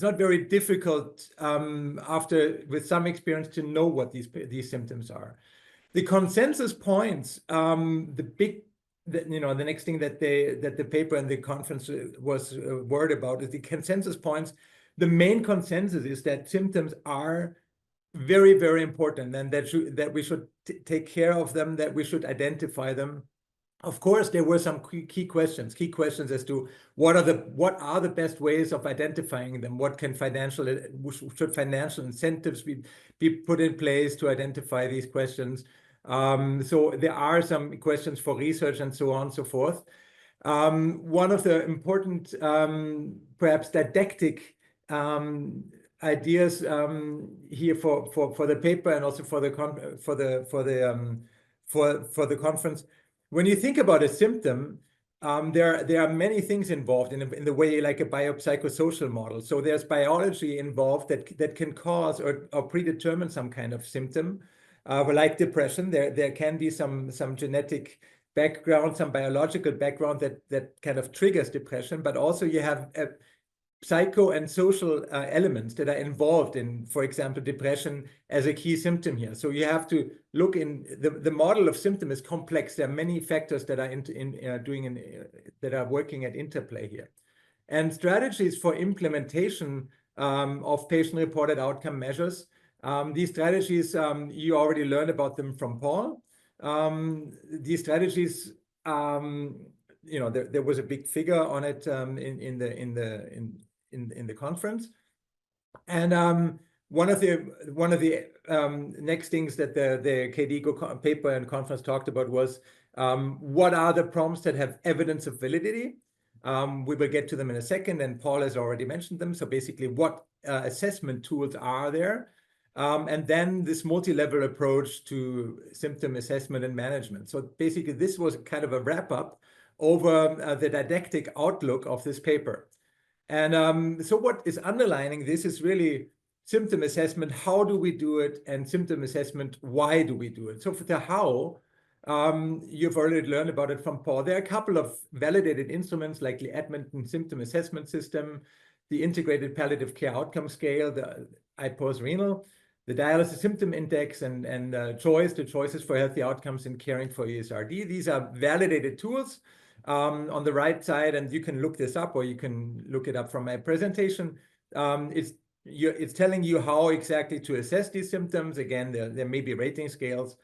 not very difficult with some experience to know what these symptoms are. The consensus points, the next thing that the paper and the conference was worried about is the consensus points. The main consensus is that symptoms are very, very important, and that we should take care of them, that we should identify them, Of course, there were some key questions as to what are the best ways of identifying them. What can should financial incentives be put in place to identify these questions? So there are some questions for research and so on and so forth. One of the important, perhaps didactic ideas here for the paper and also for the conference. When you think about a symptom, there are many things involved in the way like a biopsychosocial model. So there's biology involved that can cause or predetermine some kind of symptom, like depression. There can be some genetic background, some biological background that kind of triggers depression, but also you have psycho and social elements that are involved in, for example, depression as a key symptom here. So you have to look in the model of symptom is complex. There are many factors that are that are working at interplay here, and strategies for implementation of patient-reported outcome measures. These strategies you already learned about them from Paul. These strategies, there was a big figure on it in the conference, and one of the next things that the KDIGO paper and conference talked about was what are the prompts that have evidence of validity. We will get to them in a second, and Paul has already mentioned them. So basically, what assessment tools are there? And then this multi-level approach to symptom assessment and management. So basically, this was kind of a wrap-up over the didactic outlook of this paper. And so what is underlining this is really symptom assessment, how do we do it, and symptom assessment, why do we do it? So for the how, you've already learned about it from Paul. There are a couple of validated instruments like the Edmonton Symptom Assessment System, the Integrated Palliative Care Outcome Scale, the IPOS Renal, the Dialysis Symptom Index, and the Choices for Healthy Outcomes in Caring for ESRD. These are validated tools on the right side, and you can look this up or you can look it up from my presentation. It's telling you how exactly to assess these symptoms. Again, there may be rating scales.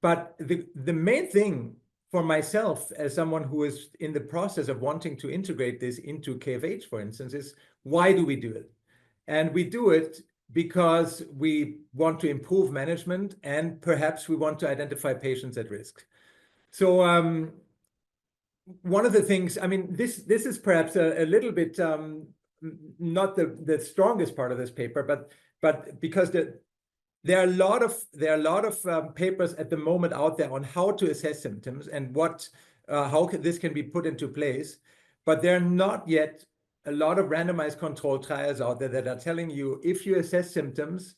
But the main thing for myself as someone who is in the process of wanting to integrate this into KFH, for instance, is why do we do it? And we do it because we want to improve management and perhaps we want to identify patients at risk. So one of the things, I mean, this is perhaps a little bit not the strongest part of this paper, but because there are a lot of papers at the moment out there on how to assess symptoms and how this can be put into place, but there are not yet a lot of randomized controlled trials out there that are telling you if you assess symptoms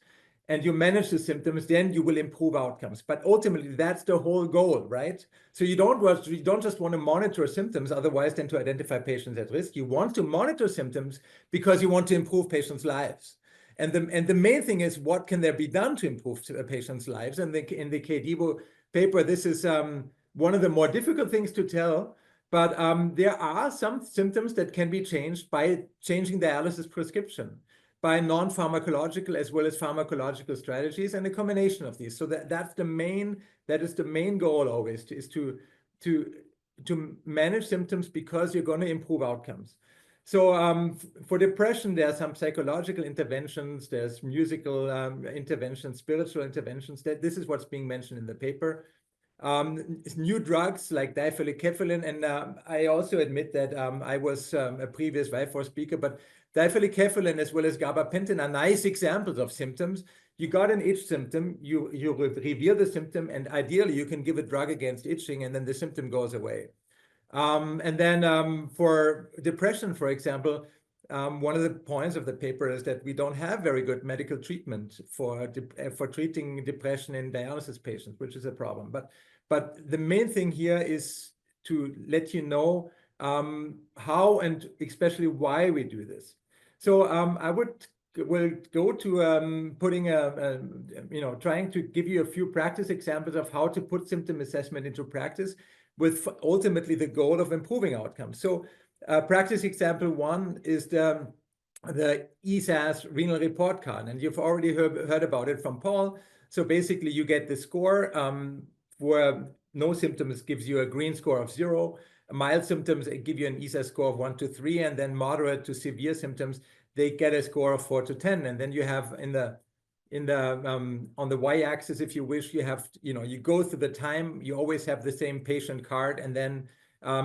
and you manage the symptoms, then you will improve outcomes. But ultimately, that's the whole goal, right? So you don't just want to monitor symptoms, otherwise than to identify patients at risk. You want to monitor symptoms because you want to improve patients' lives. And the main thing is, what can there be done to improve patients' lives? And in the KDIGO paper, this is one of the more difficult things to tell. But there are some symptoms that can be changed by changing dialysis prescription, by non-pharmacological as well as pharmacological strategies, and a combination of these. So that is the main goal always, is to manage symptoms because you're going to improve outcomes. So for depression, there are some psychological interventions, there's musical interventions, spiritual interventions. This is what's being mentioned in the paper. New drugs like difelikefalin, and I also admit that I was a previous Vifor speaker, but difelikefalin as well as gabapentin are nice examples of symptoms. You got an itch symptom, you reveal the symptom, and ideally you can give a drug against itching, and then the symptom goes away. And then for depression, for example, one of the points of the paper is that we don't have very good medical treatment for treating depression in dialysis patients, which is a problem. But the main thing here is to let you know how and especially why we do this. So I will go to trying to give you a few practice examples of how to put symptom assessment into practice, with ultimately the goal of improving outcomes. So practice example one is the ESAS renal report card, and you've already heard about it from Paul. So basically you get the score for no symptoms gives you a green score of 0. Mild symptoms give you an ESA score of 1 to 3, and then moderate to severe symptoms, they get a score of 4 to 10. And then you have on the y-axis, if you wish, you have, you go through the time, you always have the same patient card, and then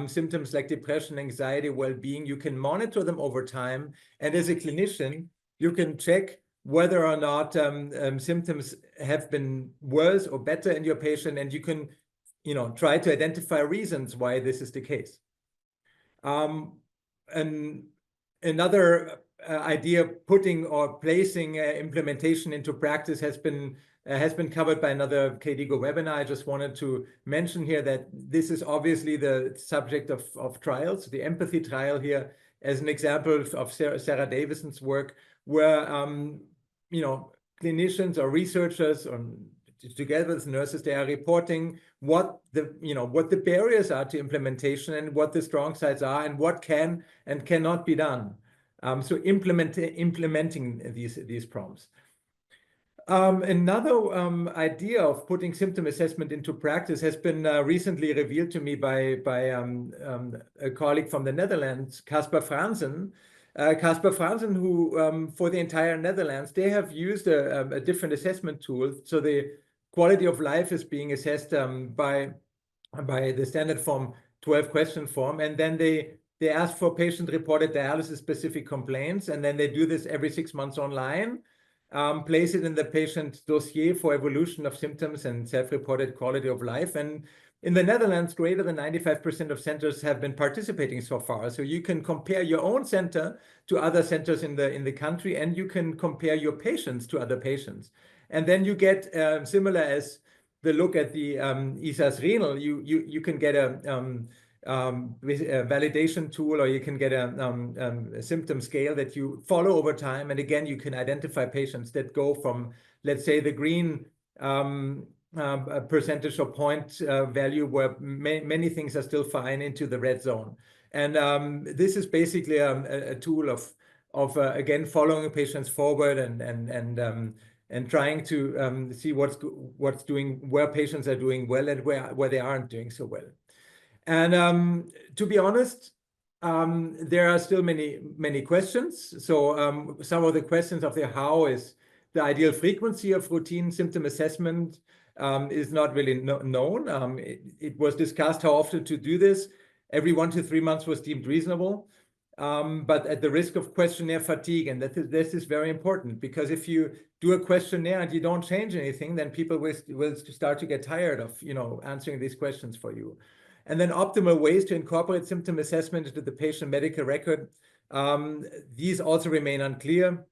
symptoms like depression, anxiety, well-being, you can monitor them over time. And as a clinician, you can check whether or not symptoms have been worse or better in your patient, and you can, try to identify reasons why this is the case. And another idea, putting or placing implementation into practice has been covered by another KDIGO webinar. I just wanted to mention here that this is obviously the subject of trials, the empathy trial here as an example of Sarah Davison's work, where clinicians or researchers together with nurses, they are reporting what the barriers are to implementation and what the strong sides are and what can and cannot be done. So implementing these prompts. Another idea of putting symptom assessment into practice has been recently revealed to me by a colleague from the Netherlands, Casper Franzen. Casper Franzen, who for the entire Netherlands, they have used a different assessment tool. So the quality of life is being assessed by the standard form 12 question form, and then they ask for patient-reported dialysis-specific complaints, and then they do this every 6 months online, place it in the patient dossier for evolution of symptoms and self-reported quality of life. And in the Netherlands, greater than 95% of centers have been participating so far. So you can compare your own center to other centers in the country, and you can compare your patients to other patients. And then you get, similar as the look at the ESA's renal, you can get a validation tool, or you can get a symptom scale that you follow over time. And again, you can identify patients that go from, let's say, the green percentage or point value where many things are still fine into the red zone. And this is basically a tool of again, following patients forward and trying to see where patients are doing well and where they aren't doing so well. And to be honest, there are still many questions. So some of the questions of the how is the ideal frequency of routine symptom assessment is not really known. It was discussed how often to do this. Every 1 to 3 months was deemed reasonable. But at the risk of questionnaire fatigue, and this is very important, because if you do a questionnaire and you don't change anything, then people will start to get tired of answering these questions for you. And then optimal ways to incorporate symptom assessment into the patient medical record. These also remain unclear.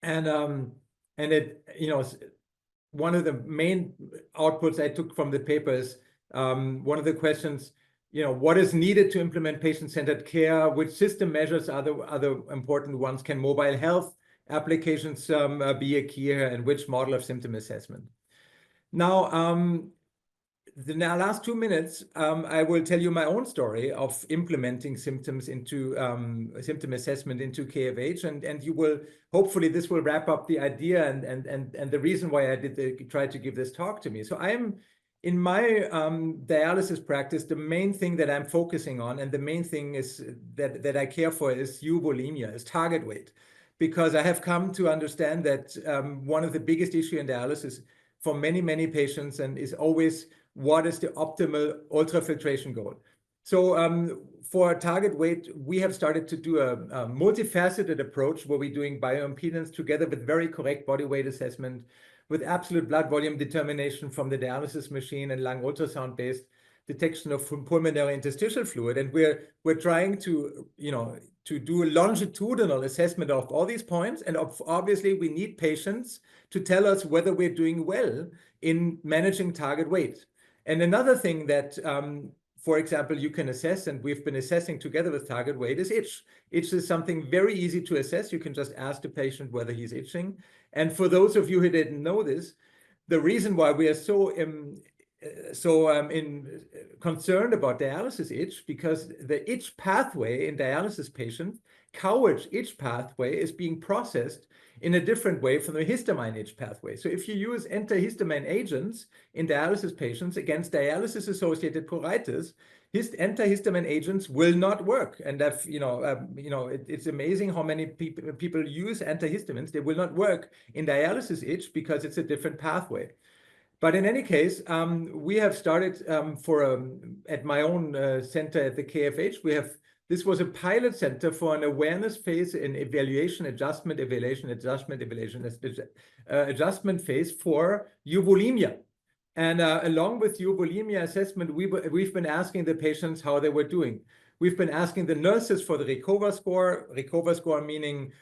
And one of the main outputs I took from the paper is one of the questions, what is needed to implement patient-centered care? Which system measures are the important ones? Can mobile health applications be a key here? And which model of symptom assessment? Now, the last 2 minutes, I will tell you my own story of implementing symptoms into symptom assessment into KFH, and you will hopefully this will wrap up the idea and the reason why I try to give this talk to me. So I'm in my dialysis practice, the main thing that I'm focusing on, and the main thing is that I care for, is euvolemia, is target weight, because I have come to understand that one of the biggest issues in dialysis for many patients and is always what is the optimal ultrafiltration goal. So for target weight, we have started to do a multifaceted approach where we're doing bioimpedance together with very correct body weight assessment, with absolute blood volume determination from the dialysis machine and lung ultrasound-based detection of pulmonary interstitial fluid. And we're trying to do a longitudinal assessment of all these points. And obviously, we need patients to tell us whether we're doing well in managing target weight. And another thing that, for example, you can assess, and we've been assessing together with target weight, is itch. Itch is something very easy to assess. You can just ask the patient whether he's itching. And for those of you who didn't know this, the reason why we are so concerned about dialysis itch because the itch pathway in dialysis patients, cowage itch pathway, is being processed in a different way from the histamine itch pathway. So if you use antihistamine agents in dialysis patients against dialysis-associated pruritus, antihistamine agents will not work. And it's amazing how many people use antihistamines. They will not work in dialysis itch because it's a different pathway. But in any case, we have started at my own center at the KFH. This was a pilot center for an awareness phase in adjustment phase for euvolemia. And along with euvolemia assessment, we've been asking the patients how they were doing. We've been asking the nurses for the recover score meaning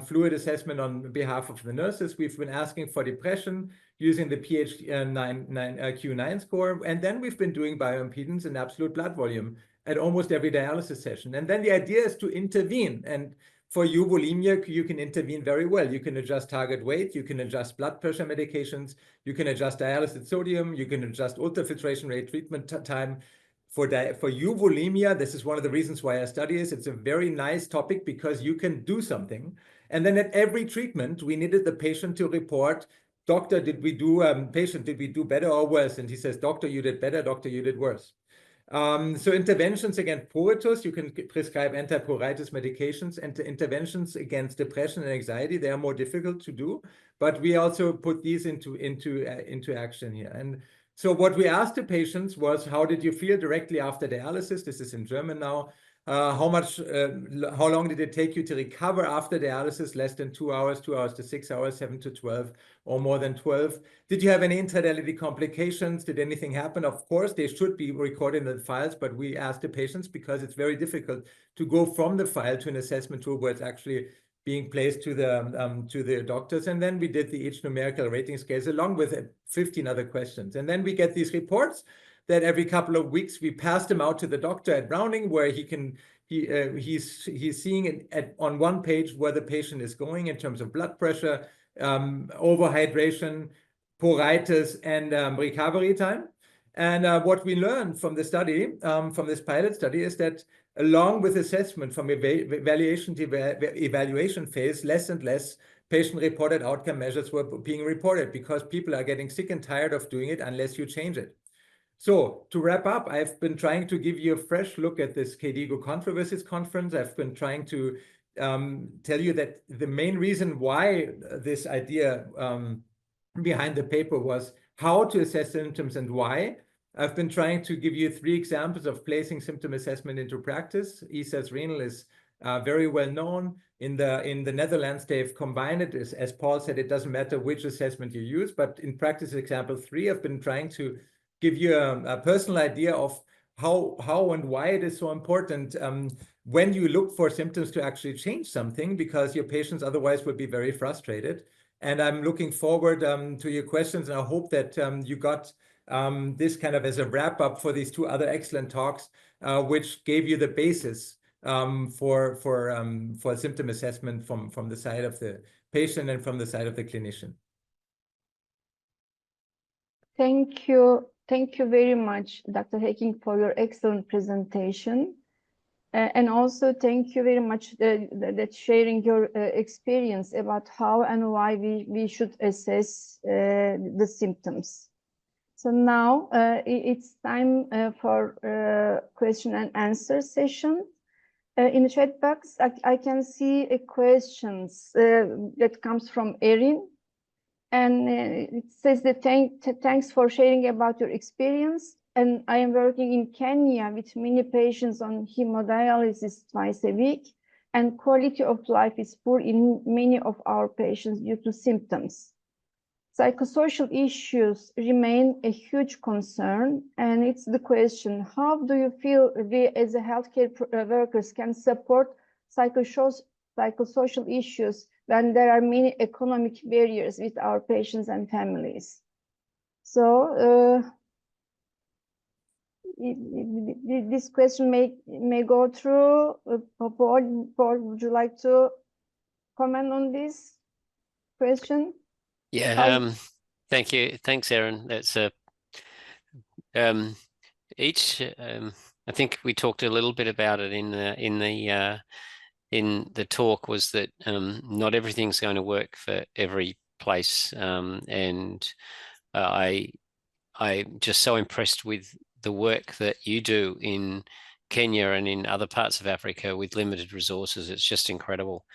fluid assessment on behalf of the nurses. We've been asking for depression using the Q9 score. And then we've been doing bioimpedance and absolute blood volume at almost every dialysis session. And then the idea is to intervene. And for euvolemia, you can intervene very well. You can adjust target weight, you can adjust blood pressure medications, you can adjust dialysate sodium, you can adjust ultrafiltration rate, treatment time. For euvolemia, this is one of the reasons why I study this. It's a very nice topic because you can do something. And then at every treatment, we needed the patient to report, doctor, did we do better or worse? And he says, doctor, you did better, doctor, you did worse. So interventions against pruritus, you can prescribe anti-pruritus medications, and interventions against depression and anxiety, they are more difficult to do, but we also put these into action here. And so what we asked the patients was, how did you feel directly after dialysis? This is in German now. How long did it take you to recover after dialysis? Less than 2 hours, 2 hours to 6 hours, 7 to 12, or more than 12. Did you have any intra-dialytic complications? Did anything happen? Of course, they should be recorded in the files, but we asked the patients because it's very difficult to go from the file to an assessment tool where it's actually being placed to the doctors. And then we did the itch numerical rating scales along with 15 other questions. And then we get these reports that every couple of weeks we pass them out to the doctor at Browning, where he's seeing on one page where the patient is going in terms of blood pressure, overhydration, pruritus, and recovery time. And what we learned from the study, from this pilot study, is that along with assessment from evaluation to evaluation phase, less and less patient-reported outcome measures were being reported because people are getting sick and tired of doing it unless you change it. So to wrap up, I've been trying to give you a fresh look at this KDIGO Controversies Conference. I've been trying to tell you that the main reason why this idea behind the paper was how to assess symptoms and why. I've been trying to give you 3 examples of placing symptom assessment into practice. ESAS renal is very well known. In the Netherlands, they've combined it. As Paul said, it doesn't matter which assessment you use, but in practice example 3, I've been trying to give you a personal idea of how and why it is so important when you look for symptoms to actually change something, because your patients otherwise would be very frustrated. And I'm looking forward to your questions, and I hope that you got this kind of as a wrap up for these 2 other excellent talks, which gave you the basis for symptom assessment from the side of the patient and from the side of the clinician. Thank you. Thank you very much, Dr. Hecking, for your excellent presentation. And also thank you very much that sharing your experience about how and why we should assess the symptoms. So now it's time for question and answer session. In the chat box, I can see questions that comes from Erin. And it says that thanks for sharing about your experience. And I am working in Kenya with many patients on hemodialysis twice a week. And quality of life is poor in many of our patients due to symptoms. Psychosocial issues remain a huge concern. And it's the question, how do you feel we as a healthcare workers can support psychosocial issues when there are many economic barriers with our patients and families? So this question may go through. Paul, would you like to comment on this question? Yeah, thank you. Thanks, Erin. That's a I think we talked a little bit about it in the talk, was that not everything's going to work for every place, and I'm just so impressed with the work that you do in Kenya and in other parts of Africa with limited resources. It's just incredible.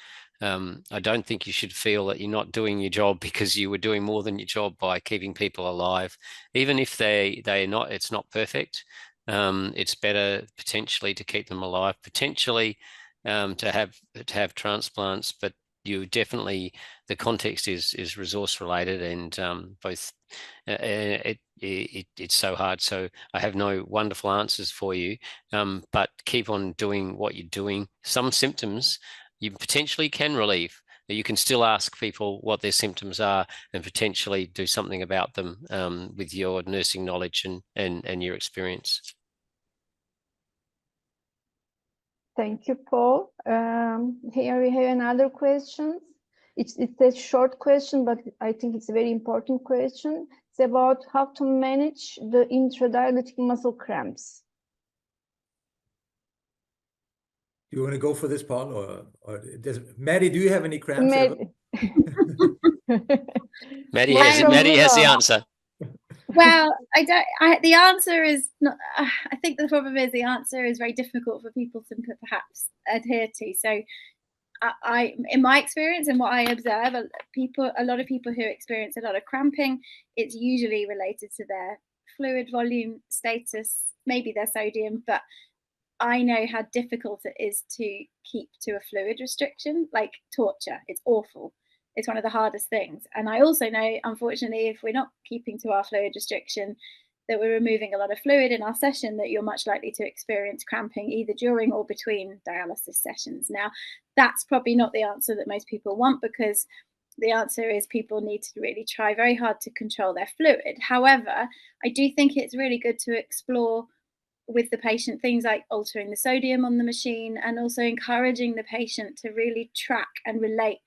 I don't think you should feel that you're not doing your job, because you were doing more than your job by keeping people alive, even if it's not perfect. It's better potentially to keep them alive, potentially to have transplants, but you definitely, the context is resource related, and both it's so hard. So I have no wonderful answers for you, but keep on doing what you're doing. Some symptoms you potentially can relieve. You can still ask people what their symptoms are and potentially do something about them with your nursing knowledge and your experience. Thank you, Paul. Here we have another question. It's a short question, but I think it's a very important question. It's about how to manage the intradialytic muscle cramps. Do you want to go for this, Paul, or Maddie? Do you have any cramps? Maddie has the answer. Well, the answer is not. I think the problem is the answer is very difficult for people to perhaps adhere to. So, in my experience and what I observe, a lot of people who experience a lot of cramping, it's usually related to their fluid volume status, maybe their sodium, but I know how difficult it is to keep to a fluid restriction, like torture. It's awful. It's one of the hardest things. And I also know, unfortunately, if we're not keeping to our fluid restriction, that we're removing a lot of fluid in our session, that you're much likely to experience cramping either during or between dialysis sessions. Now, that's probably not the answer that most people want, because the answer is people need to really try very hard to control their fluid. However, I do think it's really good to explore with the patient things like altering the sodium on the machine, and also encouraging the patient to really track and relate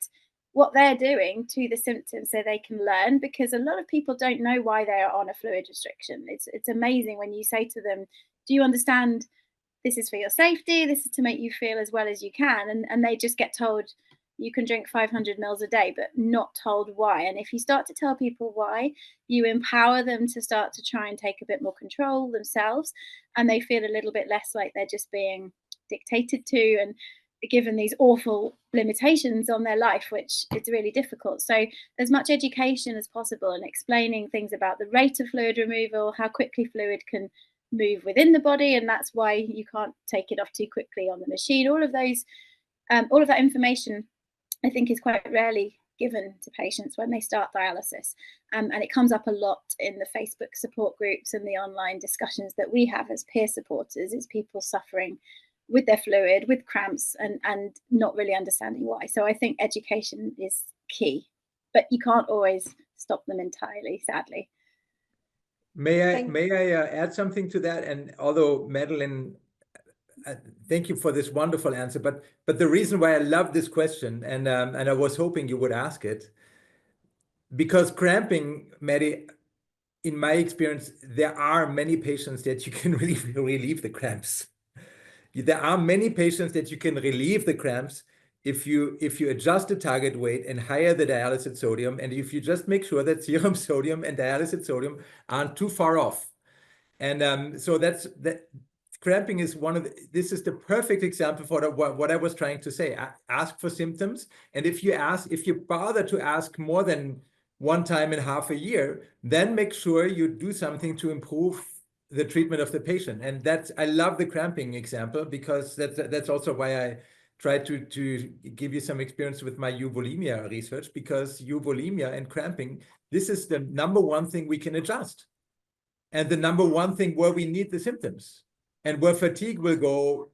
what they're doing to the symptoms so they can learn, because a lot of people don't know why they are on a fluid restriction. It's amazing when you say to them, do you understand this is for your safety, this is to make you feel as well as you can, and they just get told you can drink 500 mils a day, but not told why. And if you start to tell people why, you empower them to start to try and take a bit more control themselves, and they feel a little bit less like they're just being dictated to and given these awful limitations on their life, which it's really difficult. So as much education as possible, and explaining things about the rate of fluid removal, how quickly fluid can move within the body, and that's why you can't take it off too quickly on the machine. All of that information, I think, is quite rarely given to patients when they start dialysis. And it comes up a lot in the Facebook support groups and the online discussions that we have as peer supporters, is people suffering with their fluid, with cramps, and not really understanding why. So I think education is key, but you can't always stop them entirely, sadly. May I add something to that? And although Madeleine, thank you for this wonderful answer, but the reason why I love this question, and I was hoping you would ask it, because cramping, Maddie, in my experience, there are many patients that you can really relieve the cramps. There are many patients that you can relieve the cramps if you adjust the target weight and higher the dialysate sodium, and if you just make sure that serum sodium and dialysate sodium aren't too far off. And so that cramping is this is the perfect example for what I was trying to say. Ask for symptoms, and if you bother to ask more than one time in half a year, then make sure you do something to improve the treatment of the patient. And I love the cramping example, because that's also why I try to give you some experience with my euvolemia research, because euvolemia and cramping, this is the number one thing we can adjust, and the number one thing where we need the symptoms, and where fatigue will go,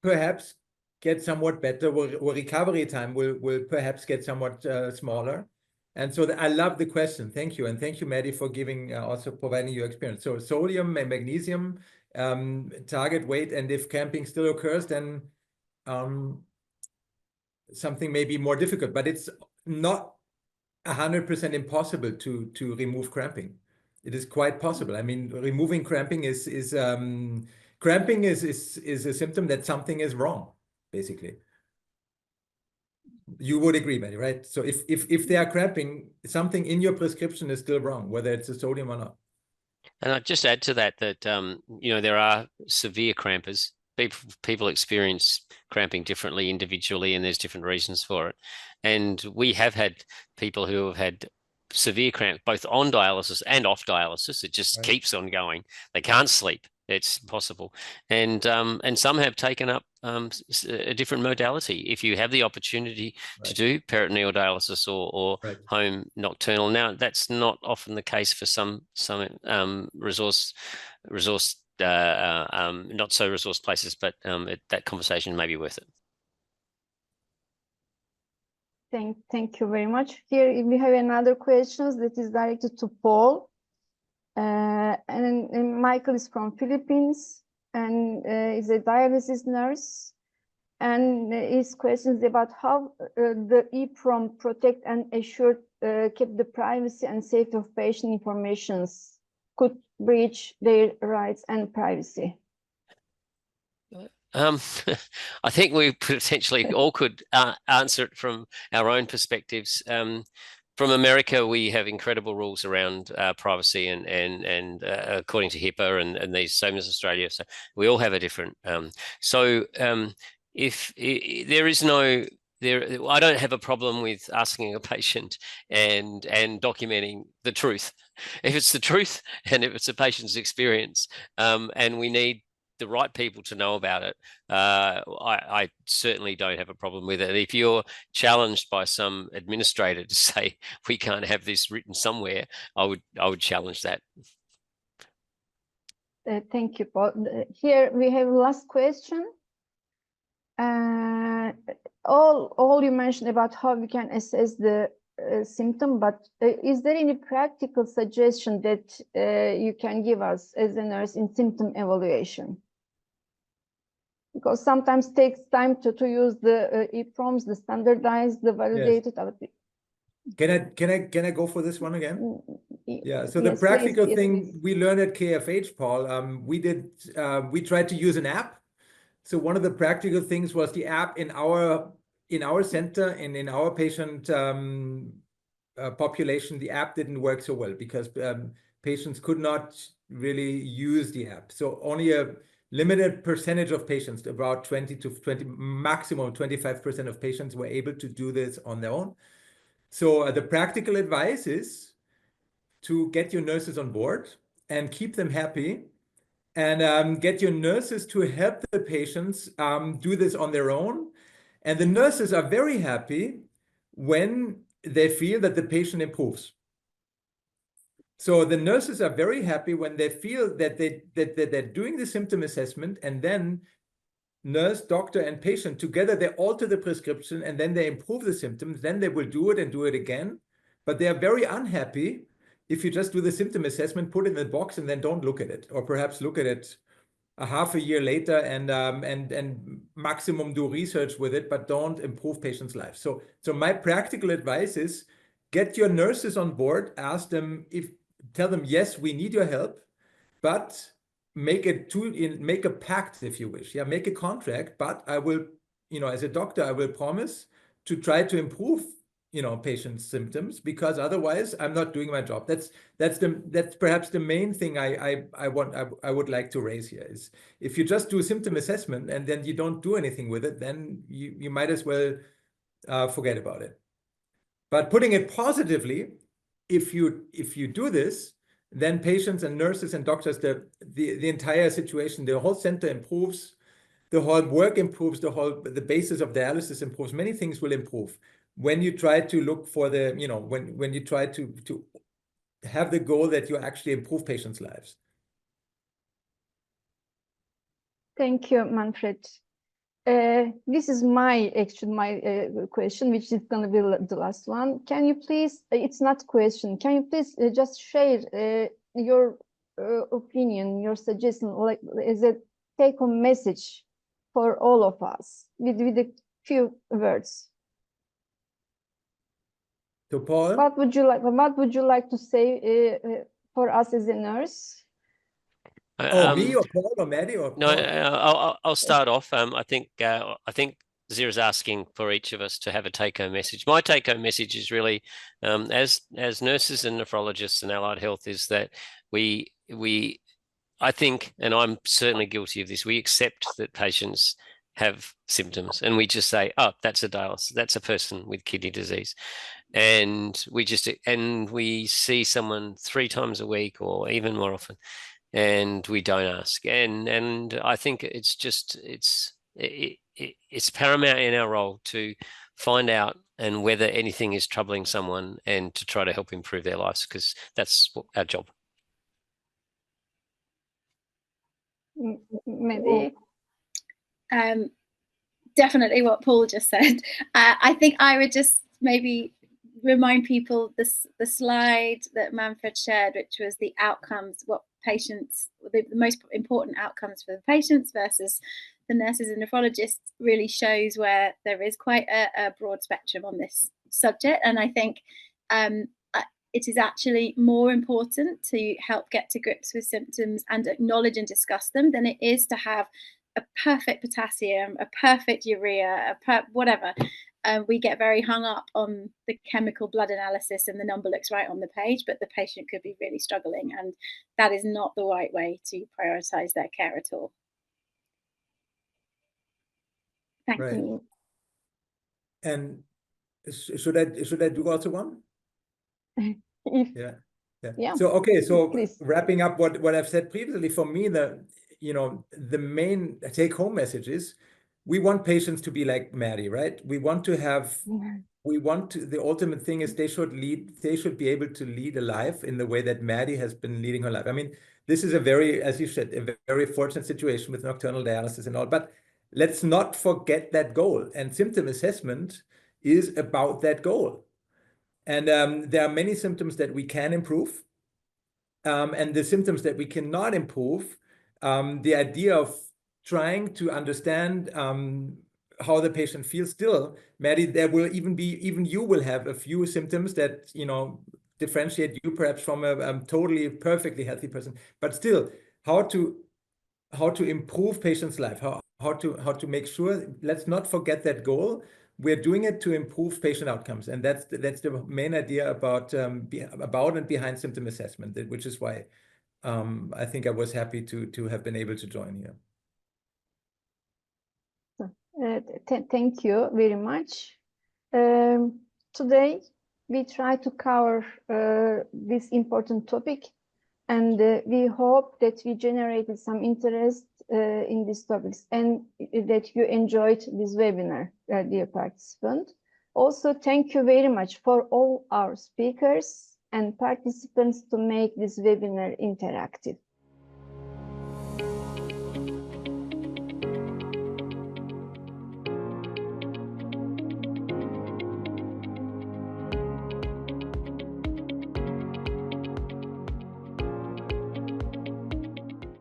perhaps get somewhat better, where recovery time will perhaps get somewhat smaller. And so I love the question. Thank you. And thank you, Maddie, for also providing your experience. So sodium and magnesium, target weight, and if cramping still occurs, then something may be more difficult, but it's not 100% impossible to remove cramping. It is quite possible. I mean, removing cramping is cramping is a symptom that something is wrong, basically. You would agree, Maddie, right? So if they are cramping, something in your prescription is still wrong, whether it's a sodium or not. And I'd just add to that you know, there are severe crampers. People experience cramping differently individually, and there's different reasons for it. And we have had people who have had severe cramps, both on dialysis and off dialysis. It just keeps on going. They can't sleep. It's impossible. And some have taken up a different modality. If you have the opportunity to do peritoneal dialysis or home nocturnal, now that's not often the case for some resource not so resource places, but that conversation may be worth it. Thank you very much. Here we have another question that is directed to Paul. And Michael is from Philippines and is a dialysis nurse. And his questions about how the EPROM protect and assure keep the privacy and safety of patient informations could breach their rights and privacy. I think we potentially all could answer it from our own perspectives. From America, we have incredible rules around privacy and according to HIPAA and these, same as Australia. So we all have a different. If there is no, I don't have a problem with asking a patient and documenting the truth. If it's the truth and if it's a patient's experience, and we need the right people to know about it, I certainly don't have a problem with it. And if you're challenged by some administrator to say we can't have this written somewhere, I would challenge that. Thank you, Paul. Here we have last question. All you mentioned about how we can assess the symptom, but is there any practical suggestion that you can give us as a nurse in symptom evaluation? Because sometimes it takes time to use the EPROMs, the standardized, the validated. Yes. Can I go for this one again? Yeah. So the practical thing we learned at KFH, Paul, we tried to use an app. So one of the practical things was the app in our center and in our patient population. The app didn't work so well because patients could not really use the app. So only a limited percentage of patients, about 20 to 20, maximum 25% of patients were able to do this on their own. So the practical advice is to get your nurses on board and keep them happy, and get your nurses to help the patients do this on their own. And the nurses are very happy when they feel that the patient improves. So the nurses are very happy when they feel that they're doing the symptom assessment, and then nurse, doctor, and patient together, they alter the prescription and then they improve the symptoms. Then they will do it and do it again. But they are very unhappy if you just do the symptom assessment, put it in the box, and then don't look at it, or perhaps look at it a half a year later and maximum do research with it, but don't improve patients' lives. So my practical advice is get your nurses on board, ask them tell them, yes, we need your help, but make a pact, if you wish. Yeah, make a contract, but I will, as a doctor, I will promise to try to improve, patients' symptoms, because otherwise I'm not doing my job. That's perhaps the main thing I would like to raise here is, if you just do a symptom assessment and then you don't do anything with it, then you might as well forget about it. But putting it positively, if you do this, then patients and nurses and doctors, the entire situation, the whole center improves, the whole work improves, the basis of dialysis improves. Many things will improve when you try to look for when you try to have the goal that you actually improve patients' lives. Thank you, Manfred. This is my question, which is going to be the last one. Can you please, it's not question, can you please just share your opinion, your suggestion, like as a take-home message for all of us with a few words? So Paul, what would you like to say for us as a nurse? Me or Paul or Maddie or no, Paul? I'll start off. I think Zehra's asking for each of us to have a take-home message. My take-home message is really, as nurses and nephrologists and allied health, is that I think, and I'm certainly guilty of this, we accept that patients have symptoms and we just say, oh, that's a dialysis, that's a person with kidney disease. And we see someone 3 times a week or even more often, and we don't ask. And I think it's paramount in our role to find out and whether anything is troubling someone and to try to help improve their lives, because that's our job. Maybe. Definitely what Paul just said. I think I would just maybe remind people the slide that Manfred shared, which was the outcomes, what patients, the most important outcomes for the patients versus the nurses and nephrologists, really shows where there is quite a broad spectrum on this subject. And I think it is actually more important to help get to grips with symptoms and acknowledge and discuss them than it is to have a perfect potassium, a perfect urea, whatever. We get very hung up on the chemical blood analysis and the number looks right on the page, but the patient could be really struggling, and that is not the right way to prioritize their care at all. Thank you. And should I do also one? Yeah. So okay, so please. Wrapping up what I've said previously, for me, the main take-home message is we want patients to be like Maddie, right? The ultimate thing is they should be able to lead a life in the way that Maddie has been leading her life. I mean, this is as you said, a very fortunate situation with nocturnal dialysis and all, but let's not forget that goal. And symptom assessment is about that goal. And there are many symptoms that we can improve. And the symptoms that we cannot improve, the idea of trying to understand how the patient feels still, Maddie, there will even you will have a few symptoms that, differentiate you perhaps from a totally perfectly healthy person, but still how to improve patients' life, how to make sure, let's not forget that goal. We're doing it to improve patient outcomes, and that's the main idea about and behind symptom assessment, which is why I think I was happy to have been able to join here. Thank you very much. Today we try to cover this important topic, and we hope that we generated some interest in these topics and that you enjoyed this webinar, dear participants. Also, thank you very much for all our speakers and participants to make this webinar interactive.